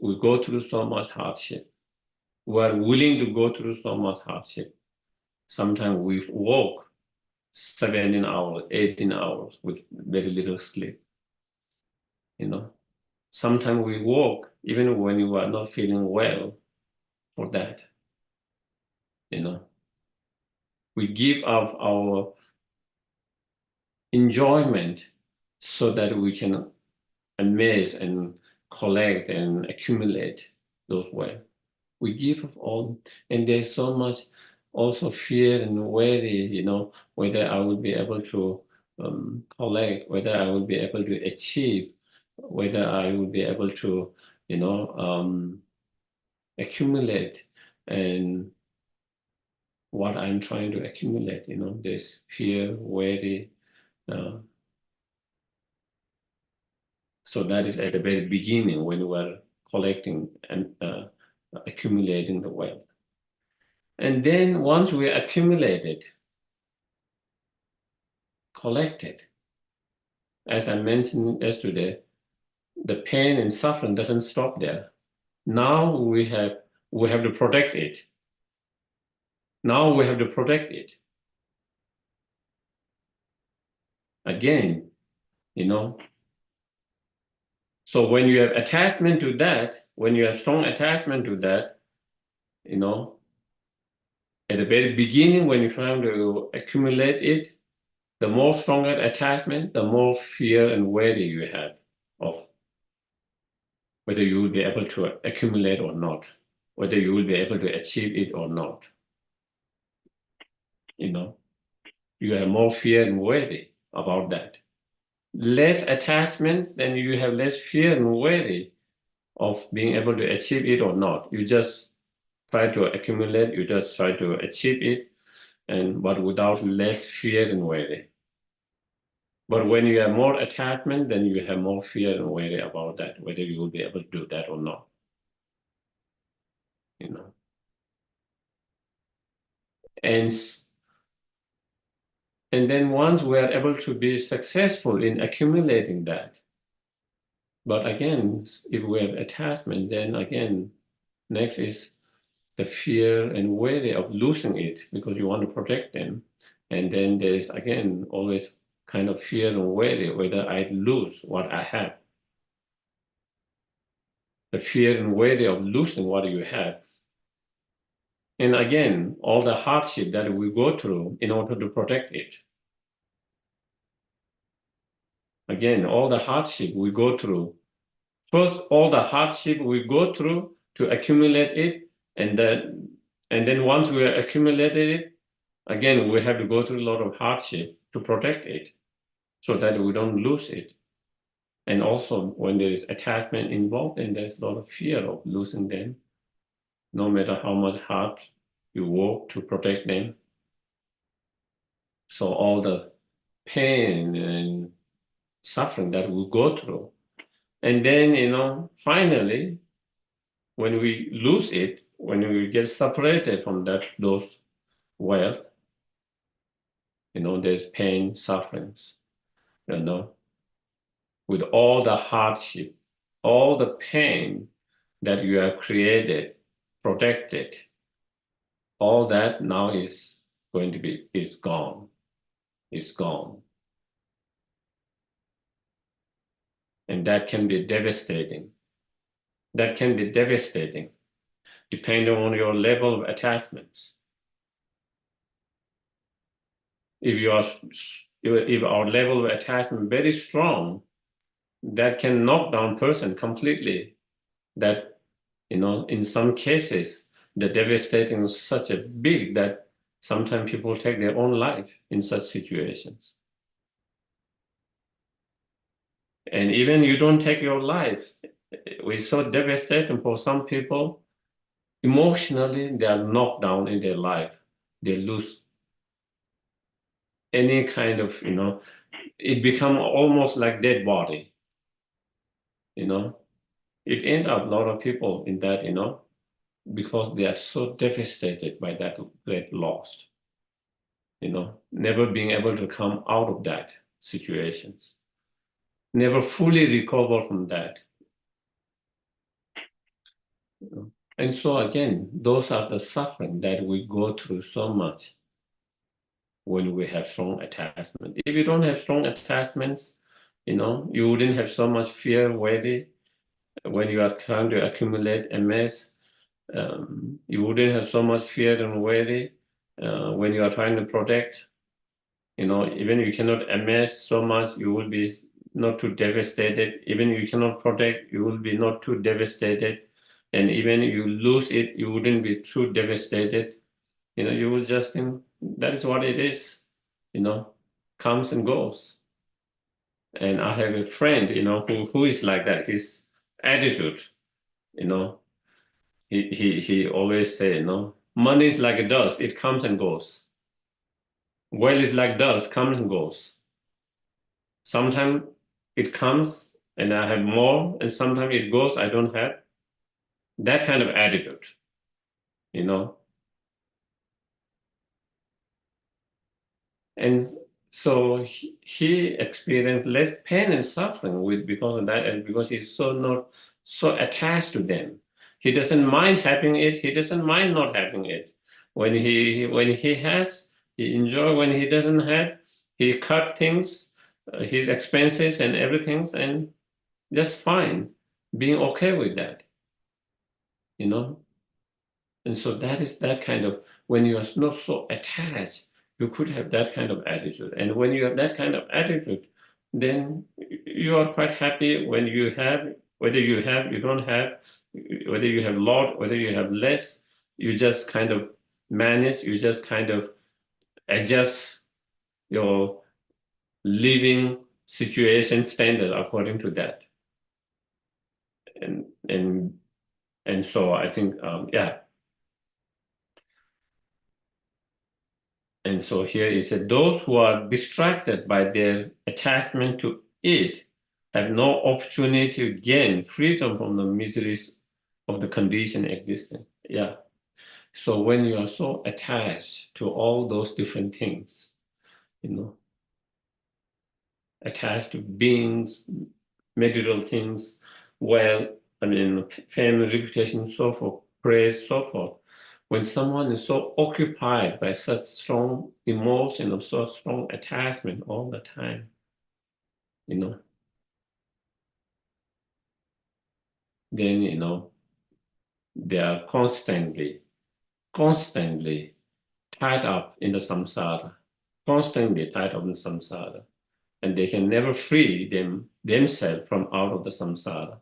We go through so much hardship. We are willing to go through so much hardship. Sometimes we work 17 hours, 18 hours with very little sleep. Sometimes we work even when you are not feeling well for that. We give up our enjoyment so that we can amass and collect and accumulate those wealth. We give up all, and there's so much also fear and worry, whether I will be able to collect, whether I will be able to achieve, whether I will be able to, accumulate, and what I'm trying to accumulate, there's fear, worry. So that is at the very beginning when we are collecting and accumulating the wealth. And then once we accumulate it, collect it, as I mentioned yesterday, the pain and suffering doesn't stop there. Now we have to protect it. Now we have to protect it. Again, So when you have attachment to that, when you have strong attachment to that, at the very beginning, when you're trying to accumulate it, the more stronger attachment, the more fear and worry you have of whether you will be able to accumulate or not, whether you will be able to achieve it or not. You have more fear and worry about that. Less attachment, then you have less fear and worry of being able to achieve it or not. You just try to accumulate, you just try to achieve it, but without less fear and worry. But when you have more attachment, then you have more fear and worry about that, whether you will be able to do that or not. And then once we are able to be successful in accumulating that, but again, if we have attachment, then again, next is the fear and worry of losing it because you want to protect them. And then there is again always kind of fear and worry whether I lose what I have. The fear and worry of losing what you have. And again, all the hardship that we go through in order to protect it. Again, all the hardship we go through. First, all the hardship we go through to accumulate it, and then once we have accumulated it, again, we have to go through a lot of hardship to protect it so that we don't lose it. And also, when there is attachment involved, then there's a lot of fear of losing them, no matter how much hard you work to protect them. So all the pain and suffering that we go through. And then, finally, when we lose it, when we get separated from those wealth, there's pain, sufferings, with all the hardship, all the pain that you have created, protected, all that now is gone. It's gone. And that can be devastating. That can be devastating, depending on your level of attachments. if our level of attachment very strong, that can knock down person completely. That, in some cases, the devastating is such a big that sometimes people take their own life in such situations. And even you don't take your life, it's so devastating for some people. Emotionally, they are knocked down in their life. They lose any kind of, it become almost like dead body, It end up a lot of people in that, because they are so devastated by that great loss, never being able to come out of that situations, never fully recover from that. And so again, those are the suffering that we go through so much when we have strong attachment. If you don't have strong attachments, you wouldn't have so much fear, worry when you are trying to accumulate MS. You wouldn't have so much fear and worry when you are trying to protect. Even you cannot MS so much, you will be not too devastated. Even you cannot protect, you will be not too devastated. And even you lose it, you wouldn't be too devastated. You will just think that is what it is, comes and goes. And I have a friend, who is like that. His attitude, he always say, money is like a dust, it comes and goes. Wealth is like dust, comes and goes. Sometimes it comes and I have more, and sometimes it goes, I don't have. That kind of attitude, And so he experienced less pain and suffering because of that, and because he's not so attached to them. He doesn't mind having it. He doesn't mind not having it. When he has, he enjoy. When he doesn't have, he cut things, his expenses and everything, and just fine, being okay with that, you know. And so that is that kind of, when you are not so attached, you could have that kind of attitude. And when you have that kind of attitude, then you are quite happy when you have, whether you have, you don't have, whether you have a lot, whether you have less, you just kind of manage, you just kind of adjust your living situation standard according to that. And so I think, yeah. And so here is that those who are distracted by their attachment to it have no opportunity to gain freedom from the miseries of the condition existing. Yeah. So when you are so attached to all those different things, attached to beings, material things, family, reputation, so forth, praise, so forth. When someone is so occupied by such strong emotion of so strong attachment all the time, then, they are constantly tied up in the samsara, constantly tied up in samsara, and they can never free themselves from out of the samsara.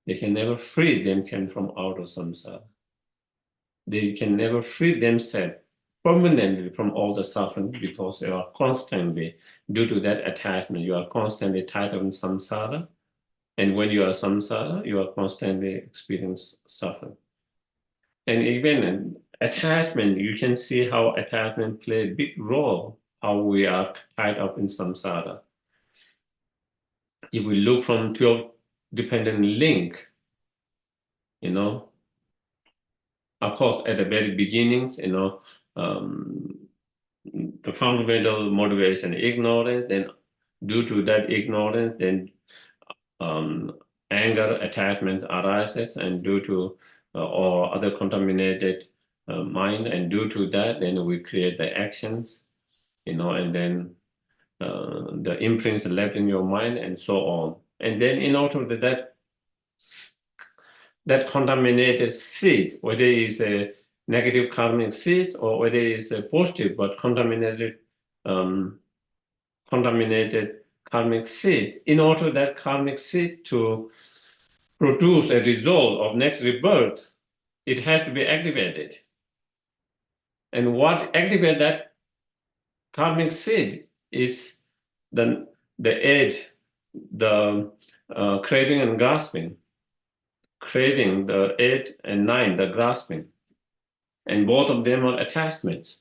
They can never free themselves from out of samsara. They can never free themselves permanently from all the suffering because they are constantly, due to that attachment, you are constantly tied up in samsara. And when you are samsara, you are constantly experiencing suffering. And even in attachment, you can see how attachment plays a big role, how we are tied up in samsara. If we look from 12 dependent link, of course, at the very beginning, the fundamental motivation ignorance, then due to that ignorance, then anger attachment arises, and due to or other contaminated mind, and due to that, then we create the actions, and then the imprints left in your mind, and so on. And then in order that contaminated seed, whether it's a negative karmic seed or whether it's a positive but contaminated contaminated karmic seed. In order that karmic seed to produce a result of next rebirth, it has to be activated. And what activates that karmic seed is the eight, the craving and grasping. Craving, the 8 and 9, the grasping. And both of them are attachments.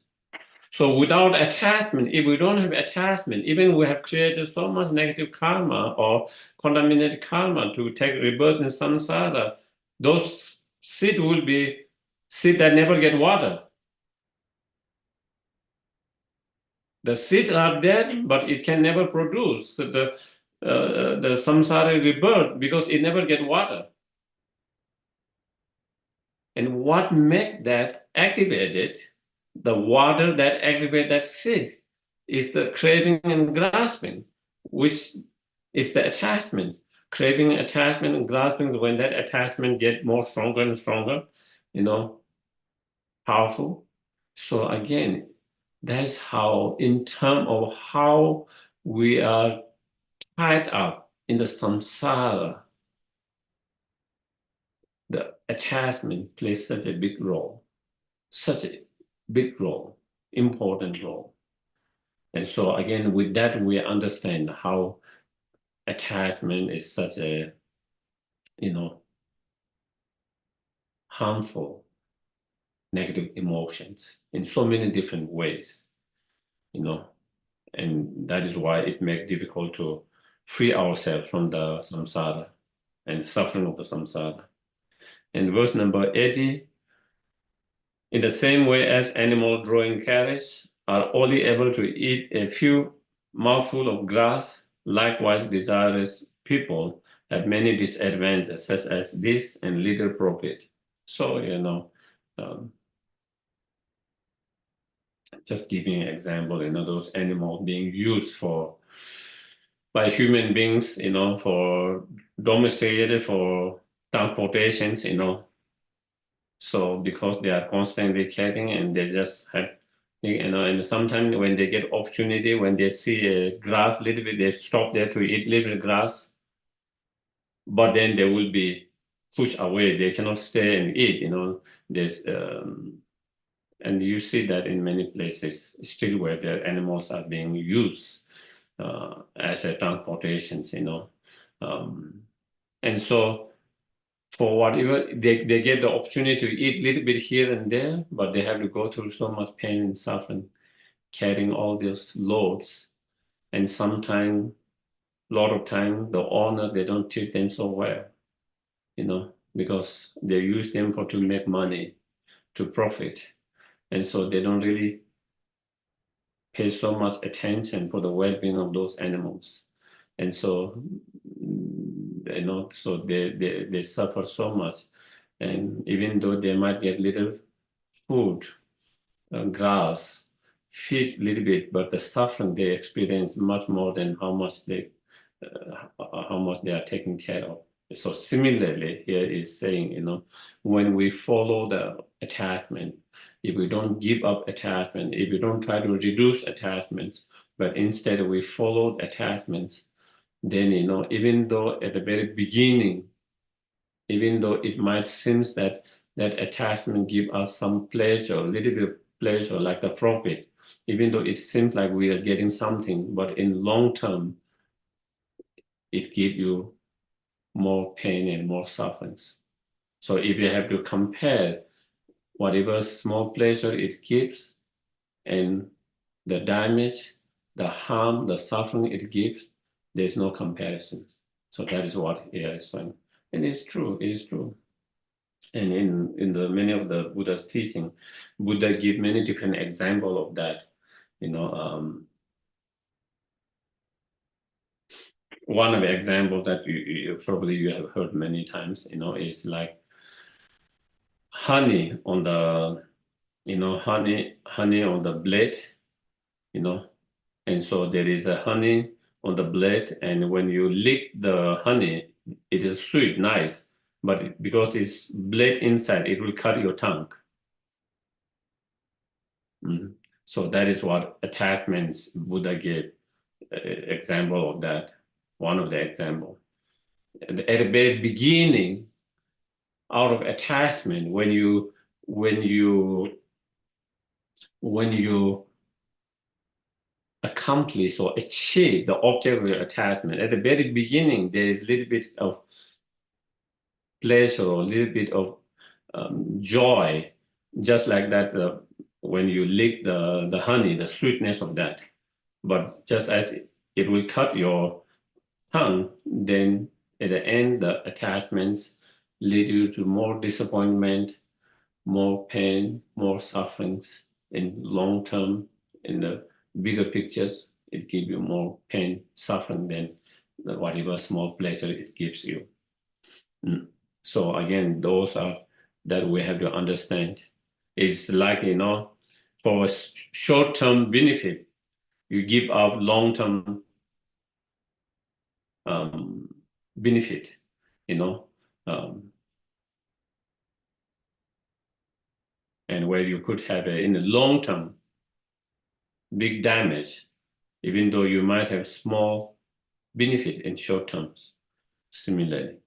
So without attachment, if we don't have attachment, even we have created so much negative karma or contaminated karma to take rebirth in samsara, those seed will be seed that never get water. The seeds are there, but it can never produce the samsara rebirth because it never get water. And what make that activated, the water that activate that seed, is the craving and grasping, which is the attachment. Craving, attachment, and grasping, when that attachment get more stronger and stronger, powerful. So again, that's how, in terms of how we are tied up in the samsara, the attachment plays such a big role, important role. And so again, with that, we understand how attachment is such a, harmful, negative emotions in so many different ways, and that is why it makes it difficult to free ourselves from the samsara and suffering of the samsara. And verse number 80, in the same way as animals drawing carriage are only able to eat a few mouthfuls of grass, likewise desirous people have many disadvantages, such as this and little profit. So, just giving an example, those animals being used by human beings, for domesticated, for transportations, So because they are constantly carrying and they just have, and sometimes when they get opportunity, when they see a grass little bit, they stop there to eat little bit grass, but then they will be pushed away. They cannot stay and eat, There's, and you see that in many places still where the animals are being used as a transportations, and so for whatever, they get the opportunity to eat a little bit here and there, but they have to go through so much pain and suffering, carrying all these loads. And sometimes, a lot of time, the owner, they don't treat them so well, because they use them to make money, to profit. And so they don't really pay so much attention for the well-being of those animals. And so, so they suffer so much. And even though they might get little food, grass, feed a little bit, but the suffering they experience much more than how much they are taken care of. So similarly, here is saying, when we follow the attachment, if we don't give up attachment, if we don't try to reduce attachments, but instead we follow attachments, then, even though at the very beginning, even though it might seem that attachment give us some pleasure, a little bit of pleasure, like the profit, even though it seems like we are getting something, but in long term, it gives you more pain and more sufferings. So if you have to compare whatever small pleasure it gives and the damage, the harm, the suffering it gives, there's no comparison. So that is what here is saying. And it's true, it is true. And in the many of the Buddha's teaching, Buddha give many different examples of that. One of the examples that you probably you have heard many times, is like honey on the, honey on the blade, and so there is a honey on the blade, and when you lick the honey, it is sweet, nice, but because it's blade inside, it will cut your tongue. So that is what attachments Buddha gave example of that. One of the example. At the very beginning, out of attachment, when you accomplish or achieve the object of your attachment, at the very beginning, there is a little bit of pleasure or a little bit of joy, just like that when you lick the honey, the sweetness of that. But just as it will cut your tongue, then at the end, the attachments lead you to more disappointment, more pain, more sufferings in long term. In the bigger pictures, it gives you more pain, suffering than whatever small pleasure it gives you. So again, those are that we have to understand. It's like, for a short-term benefit, you give up long-term benefit, and where you could have in the long term big damage, even though you might have small benefit in short terms. Similarly,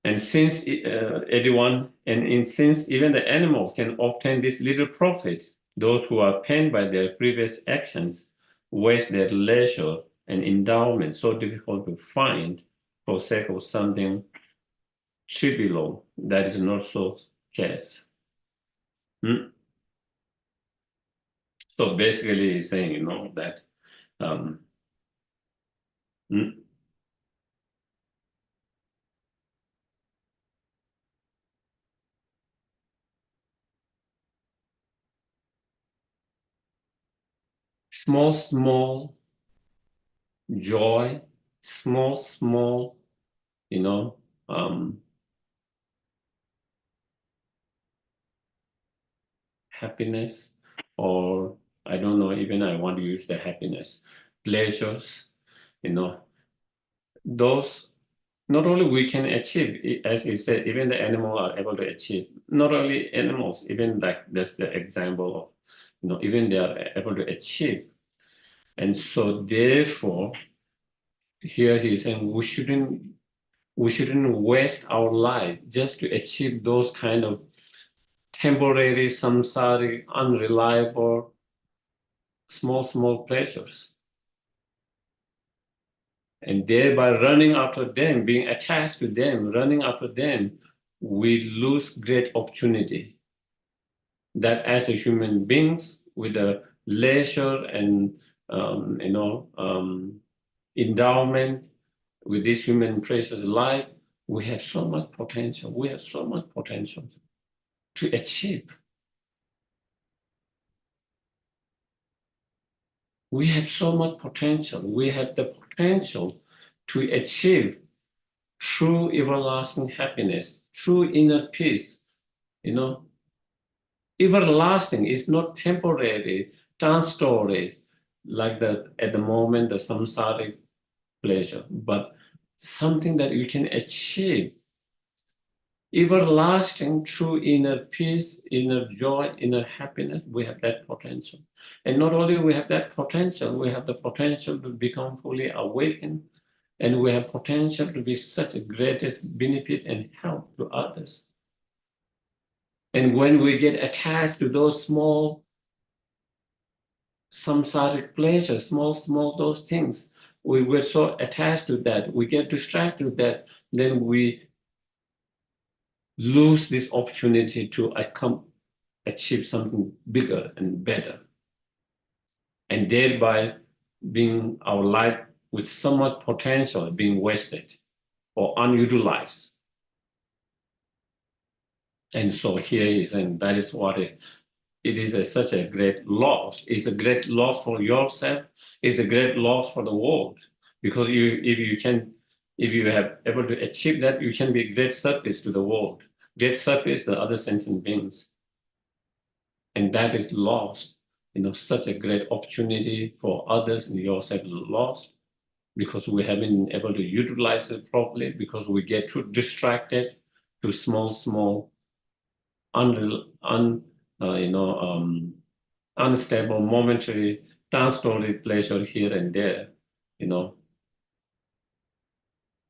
and since since even the animal can obtain this little profit, those who are pained by their previous actions waste their leisure and endowment so difficult to find for sake of something trivial that is not so case. So basically, he's saying, that small joy, small, happiness, or I don't know, even I want to use the happiness, pleasures, those not only we can achieve, as he said, even the animal are able to achieve. Not only animals, even like that's the example of, even they are able to achieve. And so therefore, here he's saying we shouldn't waste our life just to achieve those kind of temporary, samsaric, unreliable, small pleasures. And thereby running after them, being attached to them, running after them, we lose great opportunity. That as a human beings, with the leisure and endowment with this human precious life, we have so much potential. We have so much potential to achieve. We have so much potential. We have the potential to achieve true everlasting happiness, true inner peace. Everlasting is not temporary, transitory, like at the moment, the samsaric pleasure, but something that you can achieve. Everlasting, true inner peace, inner joy, inner happiness, we have that potential. And not only we have that potential, we have the potential to become fully awakened, and we have potential to be such a greatest benefit and help to others. And when we get attached to those small samsaric pleasures, small those things, we were so attached to that, we get distracted with that, then we lose this opportunity to achieve something bigger and better. And thereby being our life with so much potential being wasted or unutilized. And so here is, and that is what it is such a great loss. It's a great loss for yourself. It's a great loss for the world. Because if you have able to achieve that, you can be great service to the world, great service to other sentient beings. And that is lost. Such a great opportunity for others and yourself lost because we haven't been able to utilize it properly, because we get too distracted to unstable, momentary, transitory pleasure here and there,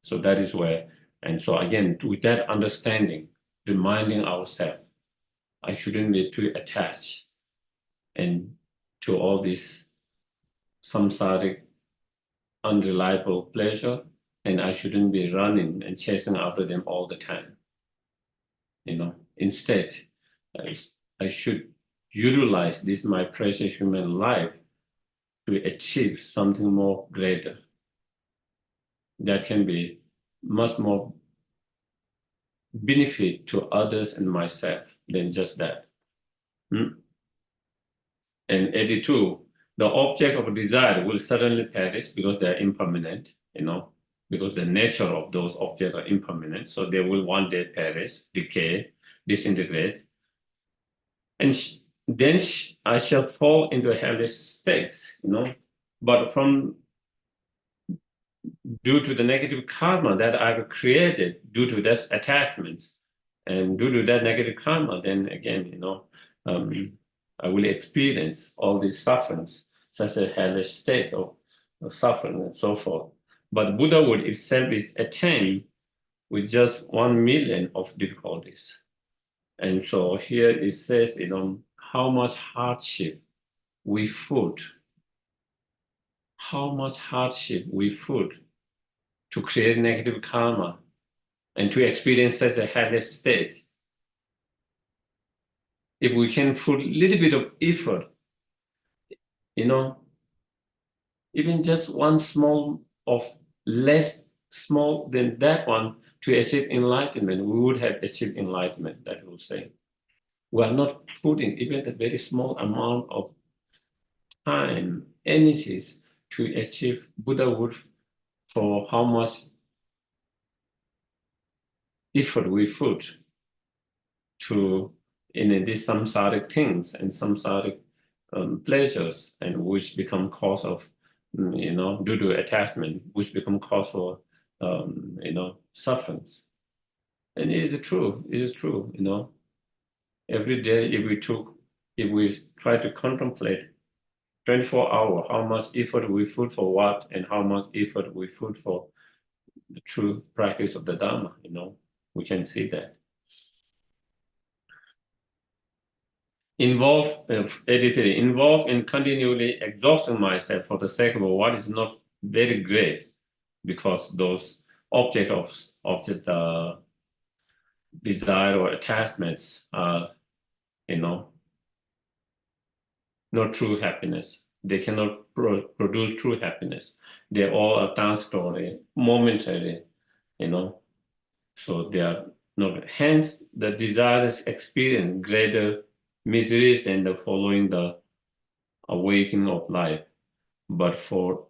So that is where, and so again, with that understanding, reminding ourselves, I shouldn't be too attached and to all this samsaric, unreliable pleasure, and I shouldn't be running and chasing after them all the time. Instead, I should utilize this my precious human life to achieve something more greater that can be much more benefit to others and myself than just that. And 82, the object of desire will suddenly perish because they're impermanent, because the nature of those objects are impermanent. So they will one day perish, decay, disintegrate. And then I shall fall into a hellish states, But due to the negative karma that I've created, due to this attachments, and due to that negative karma, then again, I will experience all these sufferings, such a hellish state of suffering and so forth. But Buddhahood itself is attained with just 1 million of difficulties. And so here it says, how much hardship we put to create negative karma and to experience such a hellish state. If we can put a little bit of effort, even just one small of less small than that one to achieve enlightenment, we would have achieved enlightenment, that will say. We are not putting even a very small amount of time, energies to achieve Buddhahood for how much effort we put to these samsaric things and samsaric pleasures, and which become cause of, due to attachment, which become cause for, sufferings. And it is true, Every day, if we try to contemplate 24 hours, how much effort we put for what, and how much effort we put for the true practice of the Dharma, we can see that. Involved in continually exhausting myself for the sake of what is not very great, because those objects of desire or attachments are, not true happiness. They cannot produce true happiness. They all are transitory, momentary, So they are not. Hence, the desires experience greater miseries than the following the awakening of life. But for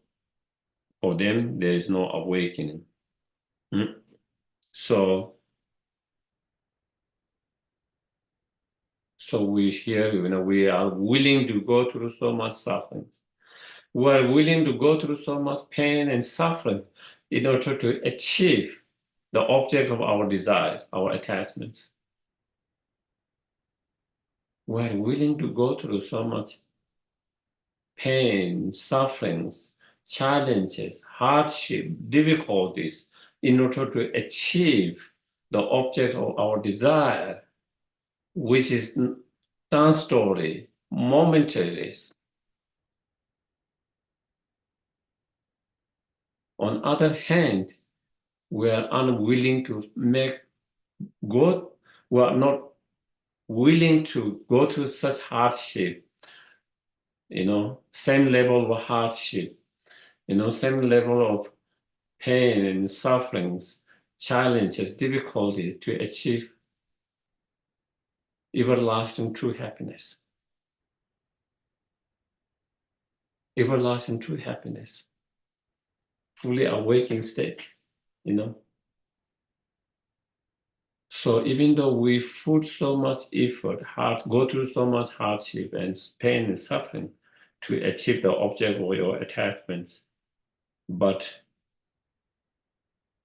them, there is no awakening. So we here, we are willing to go through so much suffering. We are willing to go through so much pain and suffering in order to achieve the object of our desire, our attachments. We are willing to go through so much pain, sufferings, challenges, hardship, difficulties in order to achieve the object of our desire, which is transitory, momentary. On the other hand, we are unwilling to we are not willing to go through such hardship, same level of hardship, same level of pain and sufferings, challenges, difficulty to achieve everlasting true happiness. Everlasting true happiness. Fully awakened state, So even though we put so much effort, go through so much hardship and pain and suffering to achieve the object of your attachments, but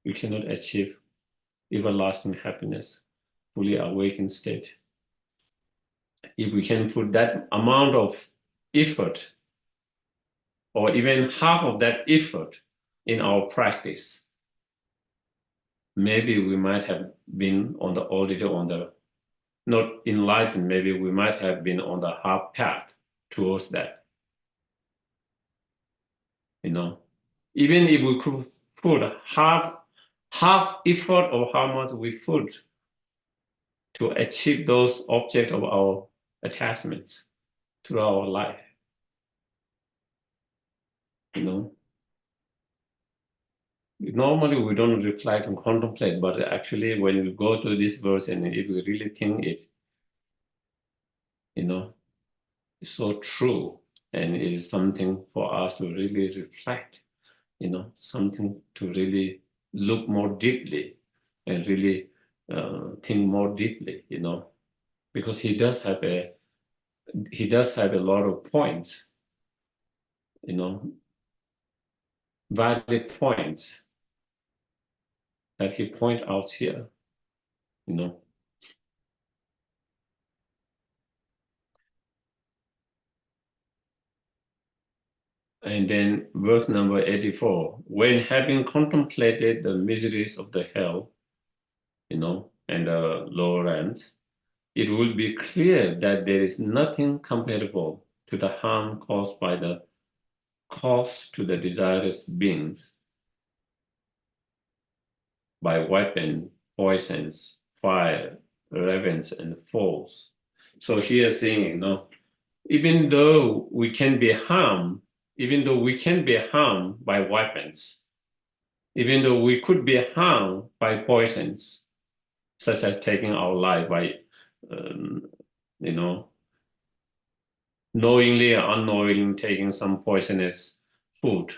you cannot achieve everlasting happiness, fully awakened state. If we can put that amount of effort, or even half of that effort in our practice, maybe we might have been already on the, not enlightened, maybe we might have been on the half path towards that. Even if we could put half effort of how much we put to achieve those objects of our attachments through our life. Normally we don't reflect and contemplate, but actually when we go to this verse and if we really think it, it's so true, and it is something for us to really reflect, something to really look more deeply and really think more deeply, because he does have a lot of points, valid points that he point out here, And then verse number 84, when having contemplated the miseries of the hell, and the lower realms, it will be clear that there is nothing comparable to the harm caused to the desirous beings by weapon, poisons, fire, ravens, and foes. So here saying, even though we can be harmed by weapons, even though we could be harmed by poisons, such as taking our life by, knowingly or unknowingly taking some poisonous food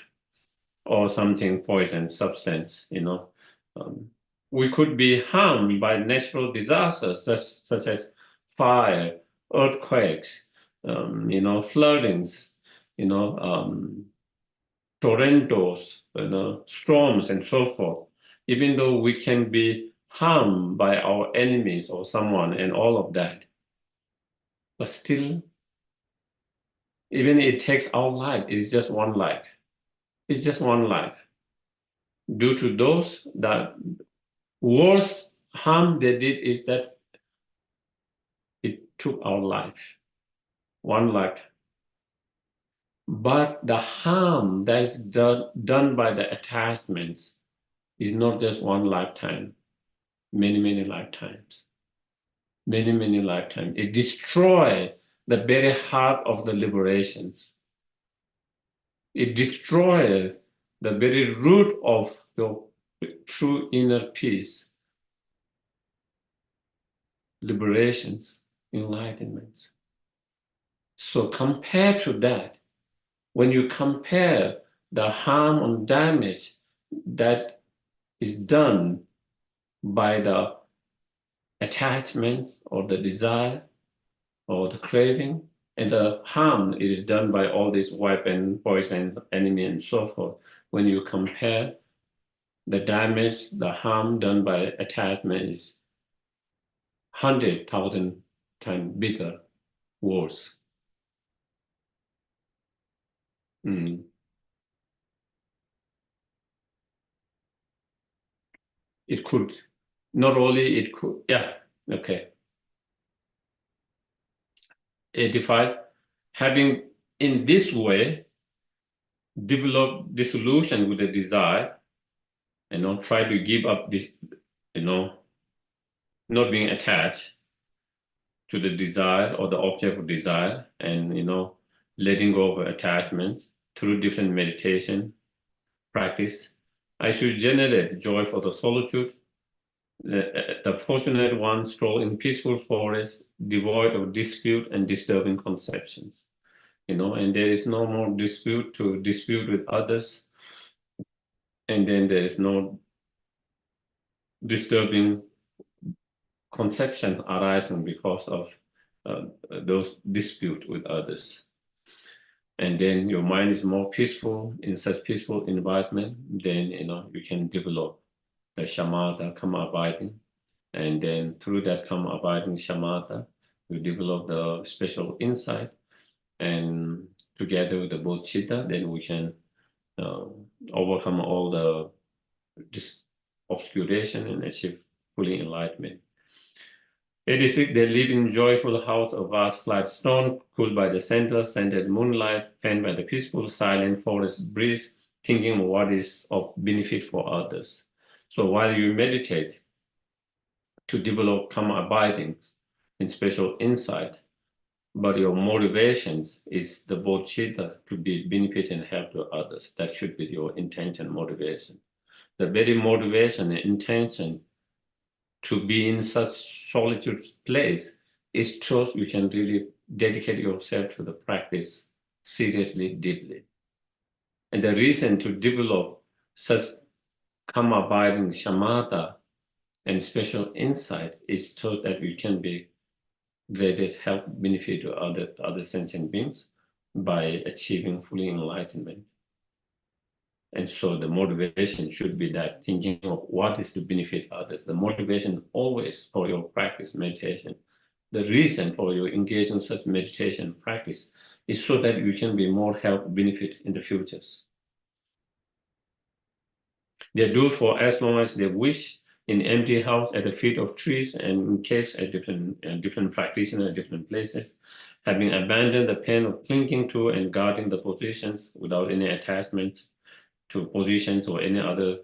or something poison substance, we could be harmed by natural disasters such as fire, earthquakes, floodings, tornadoes, storms, and so forth. Even though we can be harmed by our enemies or someone and all of that, but still, even it takes our life, it's just one life. It's just one life. Due to those, that worst harm they did is that it took our life, one life. But the harm that is done by the attachments is not just one lifetime, many, many lifetimes. Many, many lifetimes. It destroys the very heart of the liberations. It destroys the very root of the true inner peace, liberations, enlightenment. So compared to that, when you compare the harm and damage that is done by the attachment or the desire or the craving, and the harm it is done by all these weapons, poisons, enemy, and so forth, when you compare the damage, the harm done by attachment is 100,000 times bigger, worse. It could, not only it could, yeah, okay. 85, having in this way developed dissolution with the desire, and try to give up this, not being attached to the desire or the object of desire, and letting go of attachment through different meditation practice, I should generate joy for the solitude. The fortunate one stroll in peaceful forest, devoid of dispute and disturbing conceptions. And there is no more dispute with others, and then there is no disturbing conceptions arising because of those disputes with others. And then your mind is more peaceful in such peaceful environment, then you can develop the shamatha, karma abiding. And then through that karma abiding shamatha, you develop the special insight and together with the bodhisattva, then we can overcome all the obscuration and achieve fully enlightenment. 86, they live in joyful house of vast flat stone, cooled by the scented moonlight, fanned by the peaceful, silent forest breeze, thinking of what is of benefit for others. So while you meditate to develop karma abiding in special insight, but your motivations is the bodhisattva to be benefit and help to others. That should be your intention, motivation. The very motivation and intention to be in such solitude place is so you can really dedicate yourself to the practice seriously, deeply. And the reason to develop such karma abiding shamatha and special insight is so that you can be greatest help benefit to other sentient beings by achieving fully enlightenment. And so the motivation should be that thinking of what is to benefit others. The motivation always for your practice meditation. The reason for your engage in such meditation practice is so that you can be more help benefit in the futures. They do for as long as they wish in empty house at the feet of trees and in caves at different practitioners at different places, having abandoned the pain of clinging to and guarding the positions without any attachment to positions or any other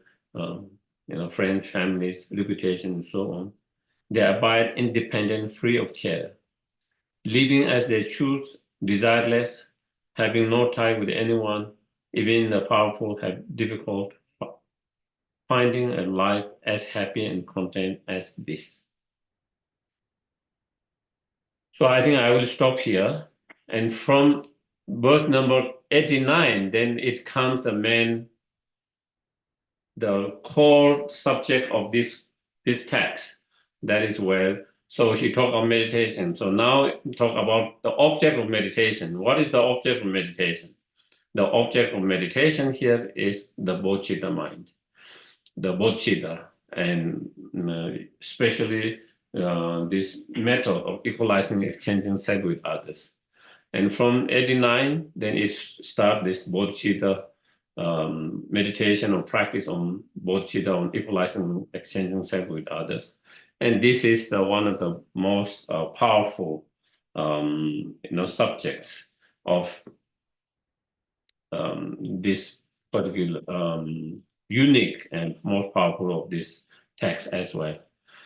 friends, families, reputation, and so on. They abide independent, free of care, living as they choose, desireless, having no tie with anyone. Even the powerful have difficult finding a life as happy and content as this. So I think I will stop here. And from verse number 89, then it comes the core subject of this text. That is where, so he talked about meditation. So now talk about the object of meditation. What is the object of meditation? The object of meditation here is the bodhisattva mind, the bodhisattva, and especially this method of equalizing, exchanging self with others. And from 89, then it starts this bodhisattva meditation or practice on bodhisattva, on equalizing, exchanging self with others. And this is one of the most powerful subjects of this particular unique and most powerful of this text as well.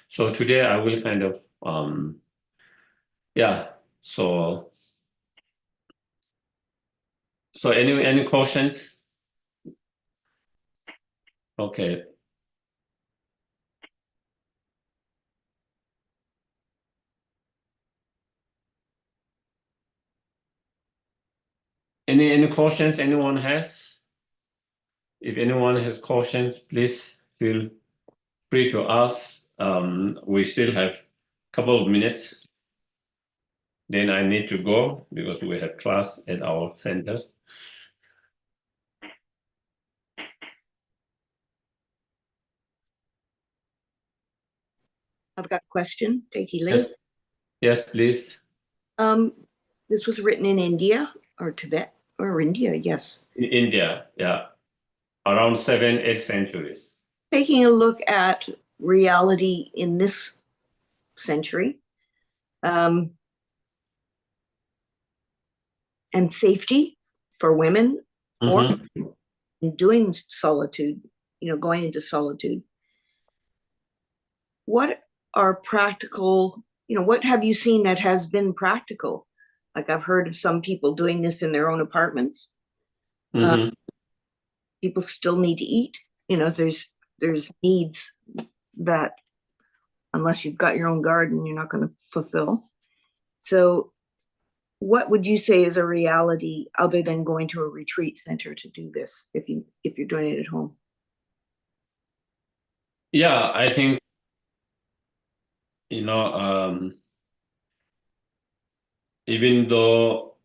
So today I will kind of so any questions? Okay. Any questions anyone has? If anyone has questions, please feel free to ask. We still have a couple of minutes. Then I need to go because we have class at our center. I've got a question, Takey Lee. Yes. Yes, please. This was written in India or Tibet or India, yes. In India, yeah. Around 7th, 8th centuries. Taking a look at reality in this century, and safety for women, or doing solitude, going into solitude. What are practical, what have you seen that has been practical? Like I've heard of some people doing this in their own apartments. People still need to eat. There's needs that unless you've got your own garden, you're not going to fulfill. So what would you say is a reality other than going to a retreat center to do this if you're doing it at home? Yeah, I think even though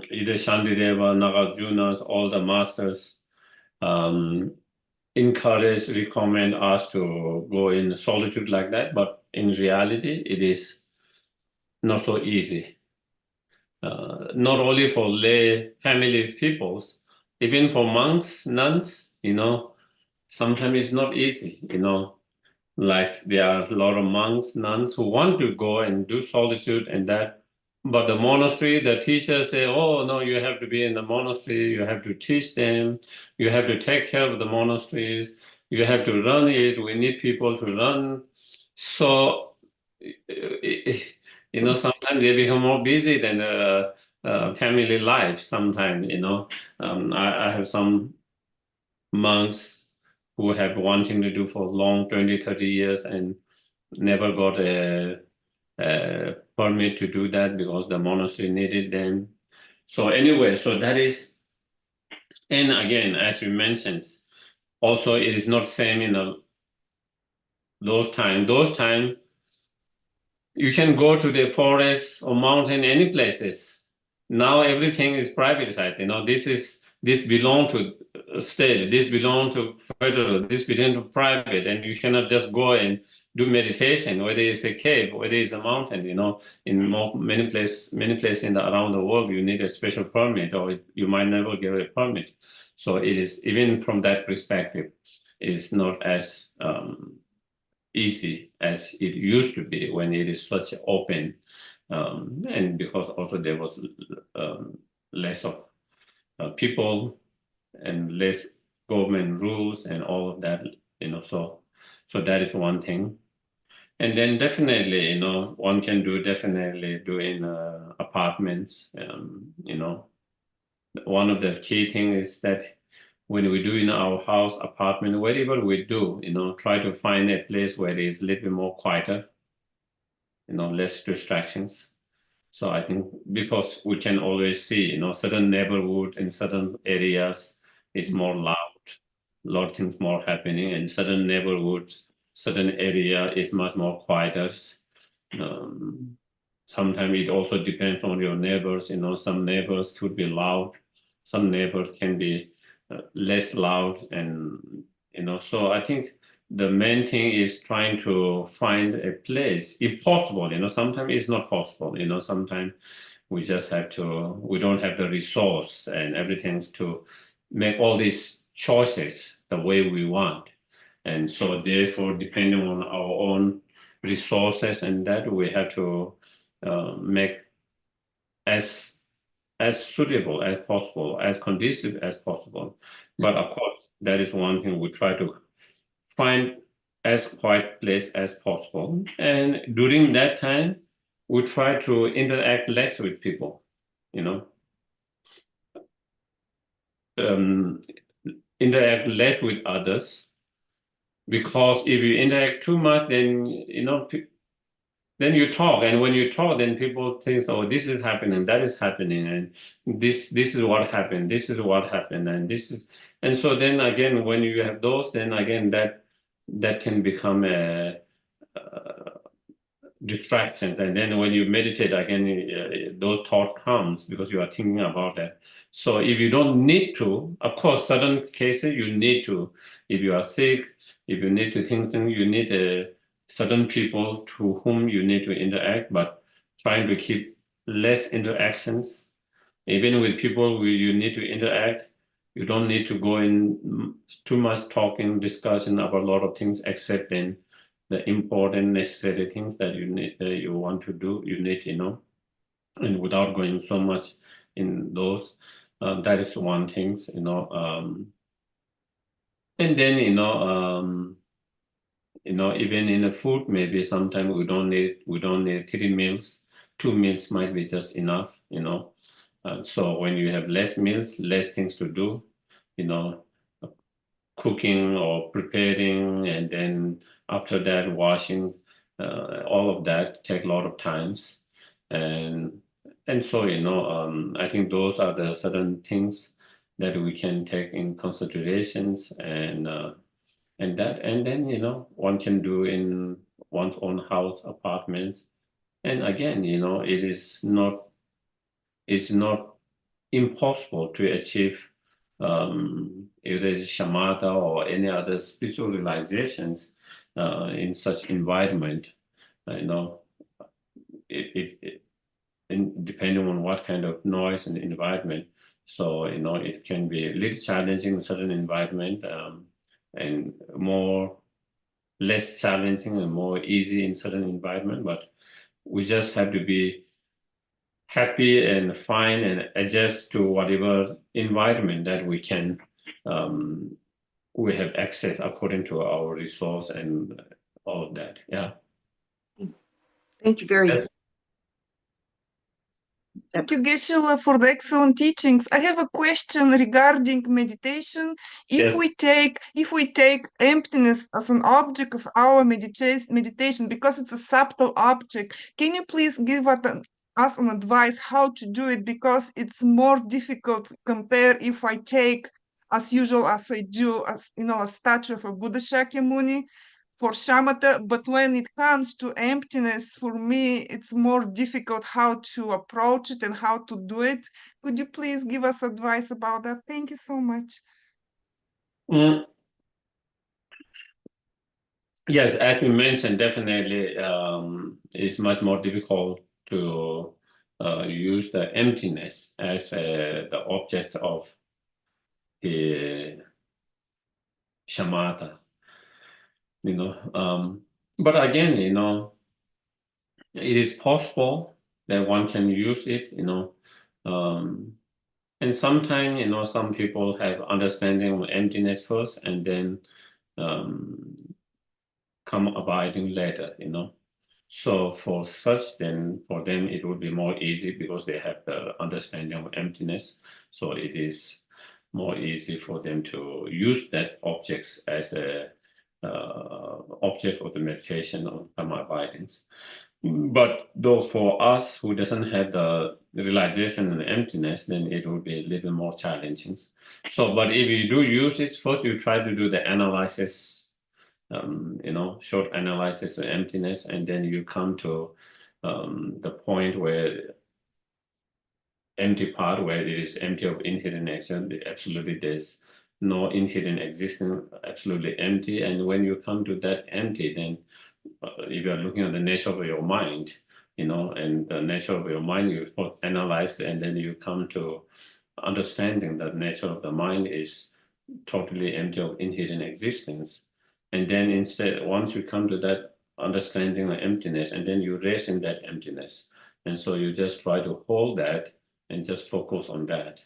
either Shantideva, Nagarjunas, all the masters encourage, recommend us to go in solitude like that, but in reality, it is not so easy. not only for lay family peoples, even for monks, nuns, sometimes it's not easy, like there are a lot of monks, nuns who want to go and do solitude and that, but the monastery, the teachers say, oh no, you have to be in the monastery, you have to teach them, you have to take care of the monasteries, you have to run it, we need people to run. So, sometimes they become more busy than family life sometimes, I have some monks who have wanting to do for long 20, 30 years and never got a permit to do that because the monastery needed them. So anyway, so that is, and again, as you mentioned, also it is not same in those time. Those time you can go to the forest or mountain, any places. Now everything is privatized. This belong to state, this belong to federal, this belong to private, and you cannot just go and do meditation, whether it's a cave, whether it's a mountain. Many places around the world, you need a special permit, or you might never get a permit. So it is, even from that perspective, it's not as easy as it used to be when it is such open, and because also there was less of people and less government rules and all of that, so that is one thing. And then definitely, one can definitely do in apartments. One of the key things is that when we do in our house, apartment, whatever we do, try to find a place where it is a little bit more quieter, less distractions. So I think because we can always see, certain neighborhood in certain areas is more loud, a lot of things more happening, and certain neighborhoods, certain area is much more quieter. Sometimes it also depends on your neighbors. Some neighbors could be loud, some neighbors can be less loud, and so I think the main thing is trying to find a place, if possible. Sometimes it's not possible. Sometimes we just we don't have the resource and everything to make all these choices the way we want. And so therefore, depending on our own resources and that, we have to make as suitable as possible, as conducive as possible. But of course, that is one thing we try to find as quiet place as possible. And during that time, we try to interact less with people, um, interact less with others. Because if you interact too much, then, then you talk, and when you talk, then people think, oh, this is happening, that is happening, and this is what happened, this is what happened, and this is, and so then again, when you have those, then again that can become a distraction. And then when you meditate again, those thought comes because you are thinking about that. So if you don't need to, of course, certain cases you need to. If you are sick, if you need to think, you need certain people to whom you need to interact, but trying to keep less interactions. Even with people who you need to interact, you don't need to go in too much talking, discussion about a lot of things, except in the important, necessary things that you need, you want to do, you need, and without going so much in those. That is one thing, and then, even in the food, maybe sometimes we don't need 3 meals. 2 meals might be just enough, so when you have less meals, less things to do, cooking or preparing, and then after that washing, all of that take a lot of times, and so I think those are the certain things that we can take in considerations, and then one can do in one's own house, apartments. And again, it's not impossible to achieve, if there's shamatha or any other spiritual realizations in such environment. You know, it depending on what kind of noise and environment. So, it can be a little challenging in certain environment, and less challenging and more easy in certain environment. But we just have to be happy and fine and adjust to whatever environment that we have access according to our resource and all of that. Yeah. Thank you very Yes. Thank you, Geshe, for the excellent teachings. I have a question regarding meditation. If Yes. we take emptiness as an object of our meditation, because it's a subtle object, can you please give us an advice how to do it? Because it's more difficult compared if I take, as usual, as I do, as a statue of a Buddha Shakyamuni for shamatha, but when it comes to emptiness, for me, it's more difficult how to approach it and how to do it. Could you please give us advice about that? Thank you so much. Yes, as we mentioned, definitely it's much more difficult to use the emptiness as the object of the shamatha. But again, it is possible that one can use it, and sometimes, some people have understanding of emptiness first and then come abiding later, So for such, then for them, it would be more easy because they have the understanding of emptiness. So it is more easy for them to use that objects as a object of the meditation or karma abidings. But though for us who doesn't have the realization and emptiness, then it will be a little more challenging. So, but if you do use it, first you try to do the analysis, short analysis of emptiness, and then you come to the point where empty part, where it is empty of inherent action, absolutely there's no inherent existence, absolutely empty. And when you come to that empty, then if you are looking at the nature of your mind, and the nature of your mind, you analyze, and then you come to understanding that nature of the mind is totally empty of inherent existence. And then instead, once you come to that understanding of emptiness, and then you rest in that emptiness. And so you just try to hold that and just focus on that.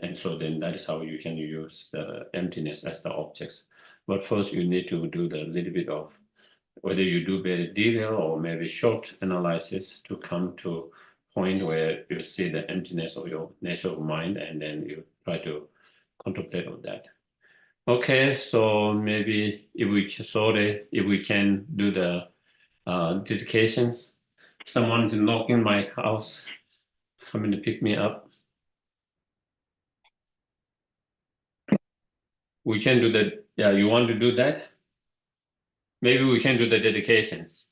And so then that is how you can use the emptiness as the objects. But first you need to do the little bit of, whether you do very detailed or maybe short analysis to come to point where you see the emptiness of your nature of mind, and then you try to contemplate on that. Okay, so maybe if we can do the dedications. Someone's knocking my house, coming to pick me up. We can do that. Yeah, you want to do that? Maybe we can do the dedications.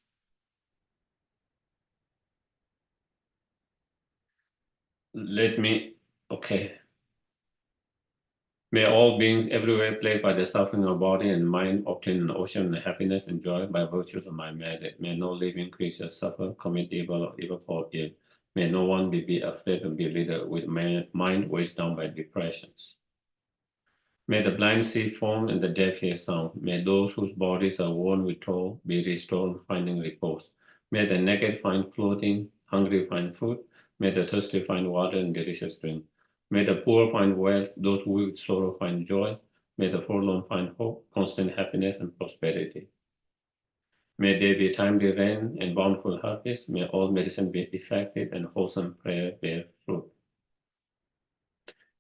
Okay. May all beings everywhere plagued by the suffering of body and mind obtain an ocean of happiness and joy by virtues of my merit. May no living creature suffer, commit evil, or evil fall ill. May no one be afraid and be leader with mind weighed down by depressions. May the blind see form and the deaf hear sound. May those whose bodies are worn with toil be restored, finding repose. May the naked find clothing, hungry find food. May the thirsty find water and delicious drink. May the poor find wealth, those who with sorrow find joy. May the forlorn find hope, constant happiness, and prosperity. May there be timely rain and bountiful harvest. May all medicine be effective and wholesome prayer bear fruit.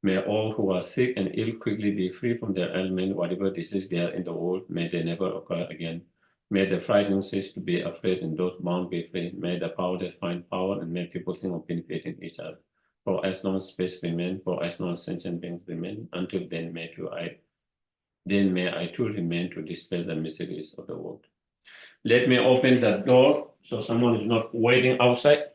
May all who are sick and ill quickly be free from their ailment, whatever disease they are in the world, may they never occur again. May the frightened cease to be afraid and those bound be free. May the powerless find power and may people think of benefiting each other. For as long as space remains, for as long as sentient beings remain, until then may I too remain to dispel the miseries of the world. Let me open the door so someone is not waiting outside.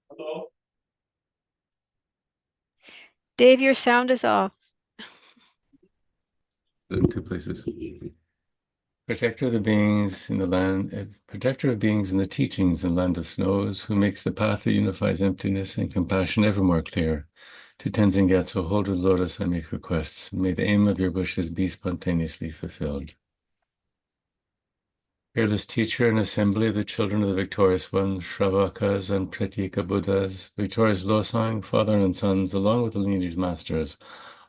Hello? Dave, your sound is off. the two places. Protector of the beings in the land, protector of beings in the teachings in the land of snows, who makes the path that unifies emptiness and compassion ever more clear. To Tenzin Gyatso, holder of lotus, I make requests. May the aim of your wishes be spontaneously fulfilled. Fearless teacher and assembly of the children of the victorious ones, Shravakas and Pratika Buddhas, victorious Losang, father and sons, along with the lineage masters,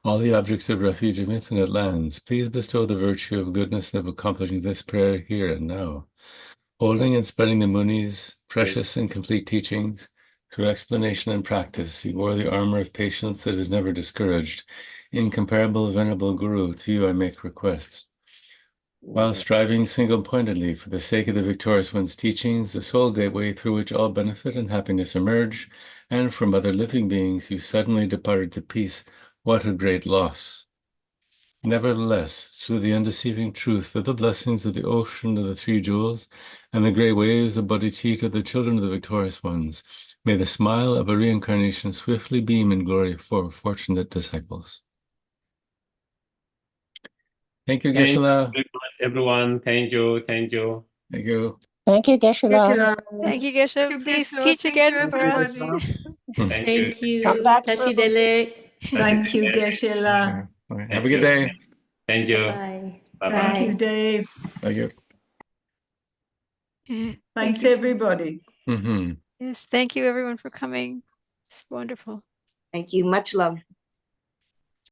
all the objects of refuge of infinite lands, please bestow the virtue of goodness of accomplishing this prayer here and now. Holding and spreading the Muni's precious and complete teachings, through explanation and practice, you wore the armor of patience that is never discouraged. Incomparable, venerable Guru, to you I make requests. While striving single-pointedly for the sake of the victorious one's teachings, the sole gateway through which all benefit and happiness emerge, and from other living beings, you suddenly departed to peace. What a great loss! Nevertheless, through the undeceiving truth of the blessings of the ocean of the three jewels and the great waves of bodhicitta, the children of the victorious ones, may the smile of a reincarnation swiftly beam in glory for fortunate disciples. Thank you, Thank you Geshe-la. very much, everyone. Thank you. Thank you. Thank you. Thank you, Geshe-la. Thank you, Geshe. Thank you, Please Geshe. teach Thank again you, for us. everybody. Thank you. Thank you. Come back Tashi soon. Dele. Thank you, Geshe-la. Have a good day. Thank you. Bye. Bye-bye. Thank you, Dave. Thank you. Thank Thanks, you. everybody. Mm-hmm. Yes, thank you everyone for coming. It's wonderful. Thank you. Much love.